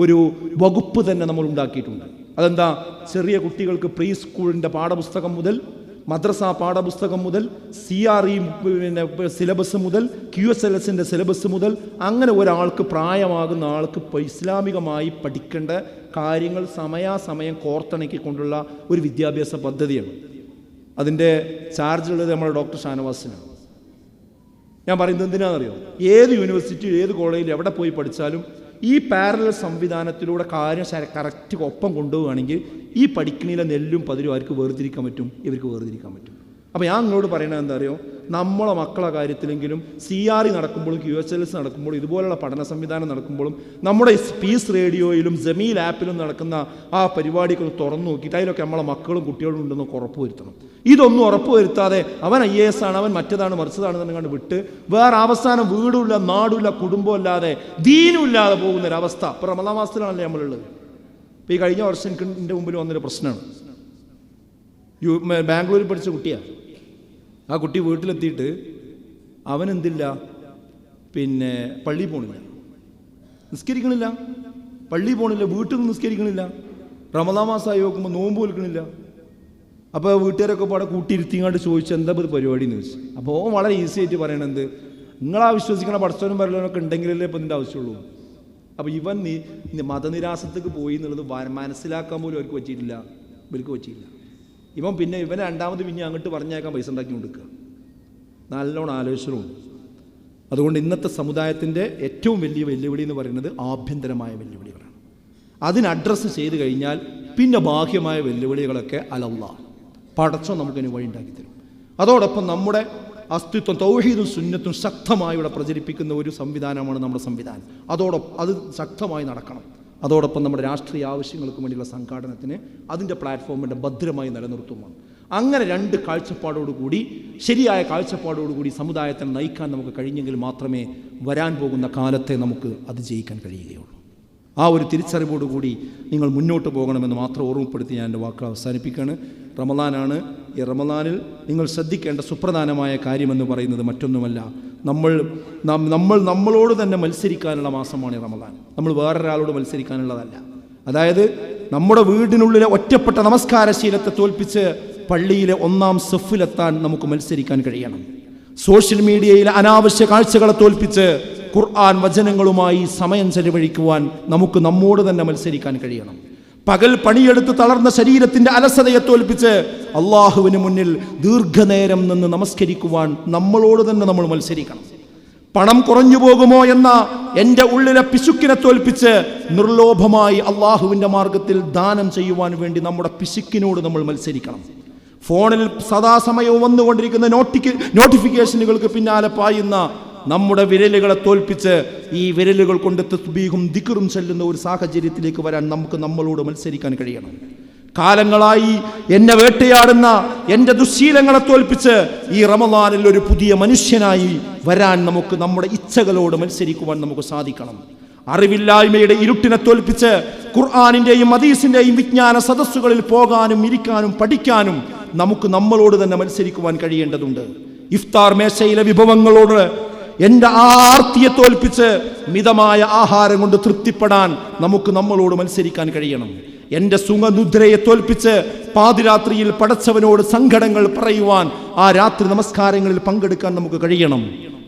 ഒരു വകുപ്പ് തന്നെ നമ്മൾ ഉണ്ടാക്കിയിട്ടുണ്ട്. അതെന്താ? ചെറിയ കുട്ടികൾക്ക് പ്രീ സ്കൂളിൻ്റെ പാഠപുസ്തകം മുതൽ, മദ്രസ പാഠപുസ്തകം മുതൽ, CRE സിലബസ് മുതൽ, QSLSൻ്റെ സിലബസ് മുതൽ, അങ്ങനെ ഒരാൾക്ക് പ്രായമാകുന്ന ആൾക്ക് ഇസ്ലാമികമായി പഠിക്കേണ്ട കാര്യങ്ങൾ സമയാസമയം കോർത്തിണക്കിക്കൊണ്ടുള്ള ഒരു വിദ്യാഭ്യാസ പദ്ധതിയാണ്. അതിൻ്റെ ചാർജുള്ളത് നമ്മുടെ ഡോക്ടർ ഷാനവാസിനാണ്. ഞാൻ പറയുന്നത് എന്തിനാണെന്നറിയോ? ഏത് യൂണിവേഴ്സിറ്റി, ഏത് കോളേജിൽ എവിടെ പോയി പഠിച്ചാലും ഈ പാരലൽ സംവിധാനത്തിലൂടെ കാര്യം കറക്റ്റ് ഒപ്പം കൊണ്ടുപോവുകയാണെങ്കിൽ ഈ പഠിക്കണിലെ നെല്ലും പതിരും ആർക്ക് വേർതിരിക്കാൻ പറ്റും? ഇവർക്ക് വേർതിരിക്കാൻ പറ്റും. അപ്പോൾ ഞാൻ നിങ്ങളോട് പറയണത് എന്താ അറിയോ? നമ്മളെ മക്കളെ കാര്യത്തിലെങ്കിലും CRE നടക്കുമ്പോഴും QSLS നടക്കുമ്പോഴും ഇതുപോലുള്ള പഠന സംവിധാനം നടക്കുമ്പോഴും നമ്മുടെ പീസ് റേഡിയോയിലും ജമീൽ ആപ്പിലും നടക്കുന്ന ആ പരിപാടികൾ തുറന്നു നോക്കിയിട്ട് അതിലൊക്കെ നമ്മളെ മക്കളും കുട്ടികളും ഉണ്ടെന്ന് ഉറപ്പുവരുത്തണം. ഇതൊന്നും ഉറപ്പുവരുത്താതെ അവൻ IAS ആണ്, അവൻ മറ്റേതാണ് മറിച്ചതാണെന്ന് കണ്ട് വിട്ട് വേറെ അവസാനം വീടുമില്ല, നാടുമില്ല, കുടുംബമില്ലാതെ ദീനുമില്ലാതെ പോകുന്നൊരവസ്ഥ ഇപ്പോൾ റമദാൻ മാസത്തിലാണല്ലേ നമ്മളുള്ളത്. ഇപ്പോൾ ഈ കഴിഞ്ഞ വർഷം എൻ്റെ മുമ്പിൽ വന്നൊരു പ്രശ്നമാണ്. ബാംഗ്ലൂരിൽ പഠിച്ച കുട്ടിയാണ്. ആ കുട്ടി വീട്ടിലെത്തിയിട്ട് അവനെന്തില്ല, പിന്നെ പള്ളിയിൽ പോണില്ല, നിസ്കരിക്കണില്ല, പള്ളിയിൽ പോണില്ല, വീട്ടിൽ നിന്ന് നിസ്കരിക്കണില്ല, റമദാൻ മാസമായി നോക്കുമ്പോൾ നോമ്പ് വിൽക്കണില്ല. അപ്പോൾ വീട്ടുകാരൊക്കെ പാടെ കൂട്ടിയിരുത്തിങ്ങാണ്ട് ചോദിച്ചു എന്താ ഇത് പരിപാടി എന്ന് ചോദിച്ചു. അപ്പോൾ വളരെ ഈസി ആയിട്ട് പറയണത്, നിങ്ങളാ വിശ്വസിക്കണ പഠിച്ചവനും പറയലൊക്കെ ഉണ്ടെങ്കിലല്ലേ ഇപ്പം ഇതിൻ്റെ ആവശ്യമുള്ളൂ. അപ്പോൾ ഇവൻ മതനിരാസത്തേക്ക് പോയി എന്നുള്ളത് മനസ്സിലാക്കാൻ പോലും അവർക്ക് പറ്റിയിട്ടില്ല, ഇവർക്ക് പറ്റിയില്ല. ഇവനെ രണ്ടാമത് പിന്നെ അങ്ങോട്ട് പറഞ്ഞേക്കാൻ പൈസ ഉണ്ടാക്കി കൊടുക്കുക. നല്ലോണം ആലോചനയുണ്ട്. അതുകൊണ്ട് ഇന്നത്തെ സമുദായത്തിൻ്റെ ഏറ്റവും വലിയ വെല്ലുവിളി എന്ന് പറയുന്നത് ആഭ്യന്തരമായ വെല്ലുവിളികളാണ്. അതിന് അഡ്രസ്സ് ചെയ്ത് കഴിഞ്ഞാൽ പിന്നെ ബാഹ്യമായ വെല്ലുവിളികളൊക്കെ അലല്ലാഹ് പടച്ചോൻ നമുക്കതിന് വഴി ഉണ്ടാക്കി തരും. അതോടൊപ്പം നമ്മുടെ അസ്തിത്വം തൗഹീദും സുന്നത്തും ശക്തമായി ഇവിടെ പ്രചരിപ്പിക്കുന്ന ഒരു സംവിധാനമാണ് നമ്മുടെ സംവിധാനം. അതോടൊപ്പം അത് ശക്തമായി നടക്കണം. അതോടൊപ്പം നമ്മുടെ രാഷ്ട്രീയ ആവശ്യങ്ങൾക്ക് വേണ്ടിയുള്ള സംഘാടനത്തിന് അതിൻ്റെ പ്ലാറ്റ്ഫോമിൻ്റെ ഭദ്രമായി നിലനിർത്തുമാണ്. അങ്ങനെ രണ്ട് കാഴ്ചപ്പാടോടുകൂടി, ശരിയായ കാഴ്ചപ്പാടോടുകൂടി സമുദായത്തെ നയിക്കാൻ നമുക്ക് കഴിഞ്ഞെങ്കിൽ മാത്രമേ വരാൻ പോകുന്ന കാലത്തെ നമുക്ക് അതിജയിക്കാൻ കഴിയുകയുള്ളൂ. ആ ഒരു തിരിച്ചറിവോടുകൂടി നിങ്ങൾ മുന്നോട്ട് പോകണമെന്ന് മാത്രം ഓർമ്മപ്പെടുത്തി ഞാൻ എൻ്റെ വാക്കുകൾ അവസാനിപ്പിക്കുകയാണ്. റമദാനാണ്. ഈ റമദാനിൽ നിങ്ങൾ ശ്രദ്ധിക്കേണ്ട സുപ്രധാനമായ കാര്യമെന്ന് പറയുന്നത് മറ്റൊന്നുമല്ല, നമ്മളോട് തന്നെ മത്സരിക്കാനുള്ള മാസമാണ് റമദാൻ. നമ്മൾ വേറൊരാളോട് മത്സരിക്കാനുള്ളതല്ല. അതായത് നമ്മുടെ വീടിനുള്ളിലെ ഒറ്റപ്പെട്ട നമസ്കാരശീലത്തെ തോൽപ്പിച്ച് പള്ളിയിലെ 1-ാം സഫിലെത്താൻ നമുക്ക് മത്സരിക്കാൻ കഴിയണം. സോഷ്യൽ മീഡിയയിലെ അനാവശ്യ കാഴ്ചകളെ തോൽപ്പിച്ച് ഖുർആൻ വചനങ്ങളുമായി സമയം ചെലവഴിക്കുവാൻ നമുക്ക് നമ്മോട് തന്നെ മത്സരിക്കാൻ കഴിയണം. പകൽ പണിയെടുത്ത് തളർന്ന ശരീരത്തിന്റെ അലസതയെ തോൽപ്പിച്ച് അള്ളാഹുവിന് മുന്നിൽ ദീർഘനേരം നിന്ന് നമസ്കരിക്കുവാൻ നമ്മളോട് തന്നെ നമ്മൾ മത്സരിക്കണം. പണം കുറഞ്ഞു പോകുമോ എന്ന എൻ്റെ ഉള്ളിലെ പിശുക്കിനെ തോൽപ്പിച്ച് നിർലോഭമായി അള്ളാഹുവിൻ്റെ മാർഗത്തിൽ ദാനം ചെയ്യുവാൻ വേണ്ടി നമ്മുടെ പിശുക്കിനോട് നമ്മൾ മത്സരിക്കണം. ഫോണിൽ സദാസമയവും വന്നുകൊണ്ടിരിക്കുന്ന നോട്ടിഫിക്കേഷനുകൾക്ക് പിന്നാലെ പായുന്ന നമ്മുടെ വിരലുകളെ തോൽപ്പിച്ച് ഈ വിരലുകൾ കൊണ്ട് തസ്ബീഹും ദിക്റും ചൊല്ലുന്ന ഒരു സാഹചര്യത്തിലേക്ക് വരാൻ നമുക്ക് നമ്മളോട് മത്സരിക്കാൻ കഴിയണം. കാലങ്ങളായി എന്നെ വേട്ടയാടുന്ന എൻ്റെ ദുശ്ശീലങ്ങളെ തോൽപ്പിച്ച് ഈ റമദാനിൽ ഒരു പുതിയ മനുഷ്യനായി വരാൻ നമുക്ക് നമ്മുടെ ഇച്ഛകളോട് മത്സരിക്കുവാൻ നമുക്ക് സാധിക്കണം. അറിവില്ലായ്മയുടെ ഇരുട്ടിനെ തോൽപ്പിച്ച് ഖുർആനിന്റെയും ഹദീസിന്റെയും വിജ്ഞാന സദസ്സുകളിൽ പോകാനും ഇരിക്കാനും പഠിക്കാനും നമുക്ക് നമ്മളോട് തന്നെ മത്സരിക്കുവാൻ കഴിയേണ്ടതുണ്ട്. ഇഫ്താർ മേശയിലെ വിഭവങ്ങളോട് എൻ്റെ ആർത്തിയെ തോൽപ്പിച്ച് മിതമായ ആഹാരം കൊണ്ട് തൃപ്തിപ്പെടാൻ നമുക്ക് നമ്മളോട് മത്സരിക്കാൻ കഴിയണം. എൻ്റെ സുഖനിദ്രയെ തോൽപ്പിച്ച് പാതിരാത്രിയിൽ പടച്ചവനോട് സങ്കടങ്ങൾ പറയുവാൻ ആ രാത്രി നമസ്കാരങ്ങളിൽ പങ്കെടുക്കാൻ നമുക്ക് കഴിയണം.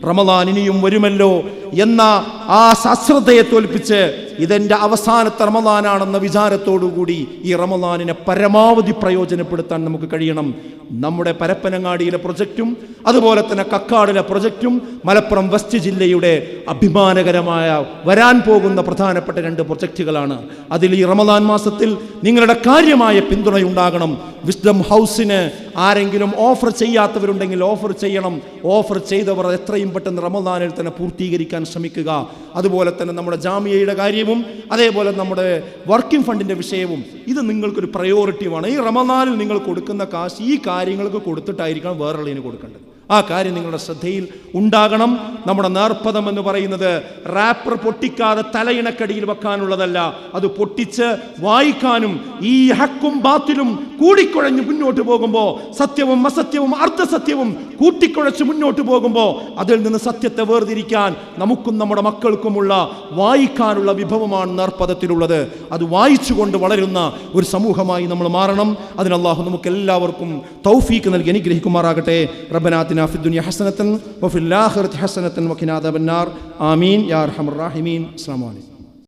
റമദാൻ ഇനിയും വരുമല്ലോ എന്ന ആ അശ്രദ്ധയെ തോൽപ്പിച്ച് ഇതെൻ്റെ അവസാനത്തെ റമദാനാണെന്ന വിചാരത്തോടുകൂടി ഈ റമദാനിനെ പരമാവധി പ്രയോജനപ്പെടുത്താൻ നമുക്ക് കഴിയണം. നമ്മുടെ പരപ്പനങ്ങാടിയിലെ പ്രൊജക്റ്റും അതുപോലെ തന്നെ കക്കാടിലെ പ്രൊജക്റ്റും മലപ്പുറം വെസ്റ്റ് ജില്ലയുടെ അഭിമാനകരമായ വരാൻ പോകുന്ന പ്രധാനപ്പെട്ട 2 പ്രൊജക്റ്റുകളാണ്. അതിൽ ഈ റമദാൻ മാസത്തിൽ നിങ്ങളുടെ കാര്യമായ പിന്തുണയുണ്ടാകണം. വിസ്ഡം ഹൗസിന് ആരെങ്കിലും ഓഫർ ചെയ്യാത്തവരുണ്ടെങ്കിൽ ഓഫർ ചെയ്യണം. ഓഫർ ചെയ്തവർ എത്രയും പെട്ടെന്ന് റമദാനിൽ തന്നെ പൂർത്തീകരിക്കാൻ ശ്രമിക്കുക. അതുപോലെ തന്നെ നമ്മുടെ ജാമിയയുടെ കാര്യവും അതേപോലെ നമ്മുടെ വർക്കിംഗ് ഫണ്ടിന്റെ വിഷയവും ഇത് നിങ്ങൾക്കൊരു പ്രയോറിറ്റിയുമാണ്. ഈ റമദാനിൽ നിങ്ങൾ കൊടുക്കുന്ന കാശ് ഈ കാര്യങ്ങൾക്ക് കൊടുത്തിട്ടായിരിക്കണം വേറെയുള്ളതിന് കൊടുക്കേണ്ടത്. ആ കാര്യം നിങ്ങളുടെ ശ്രദ്ധയിൽ ഉണ്ടാകണം. നമ്മുടെ നേർപ്പദം എന്ന് പറയുന്നത് റാപ്പർ പൊട്ടിക്കാതെ തലയിണക്കടിയിൽ വെക്കാനുള്ളതല്ല, അത് പൊട്ടിച്ച് വായിക്കാനും ഈ ഹക്കും ബാത്തിലും കൂടിക്കുഴഞ്ഞ് മുന്നോട്ട് പോകുമ്പോൾ, സത്യവും അസത്യവും അർദ്ധസത്യവും കൂട്ടിക്കുഴച്ച് മുന്നോട്ട് പോകുമ്പോൾ അതിൽ നിന്ന് സത്യത്തെ വേർതിരിക്കാൻ നമുക്കും നമ്മുടെ മക്കൾക്കുമുള്ള വായിക്കാനുള്ള വിഭവമാണ് നേർപ്പദത്തിലുള്ളത്. അത് വായിച്ചുകൊണ്ട് വളരുന്ന ഒരു സമൂഹമായി നമ്മൾ മാറണം. അതിന് അല്ലാഹു നമുക്ക് എല്ലാവർക്കും തൗഫീക്ക് നൽകി അനുഗ്രഹിക്കുമാറാകട്ടെ. റബ്ബനാ في الدنيا حسنة وفي الآخرة حسنة وقنا عذاب النار آمين يا أرحم الراحمين. السلام عليكم.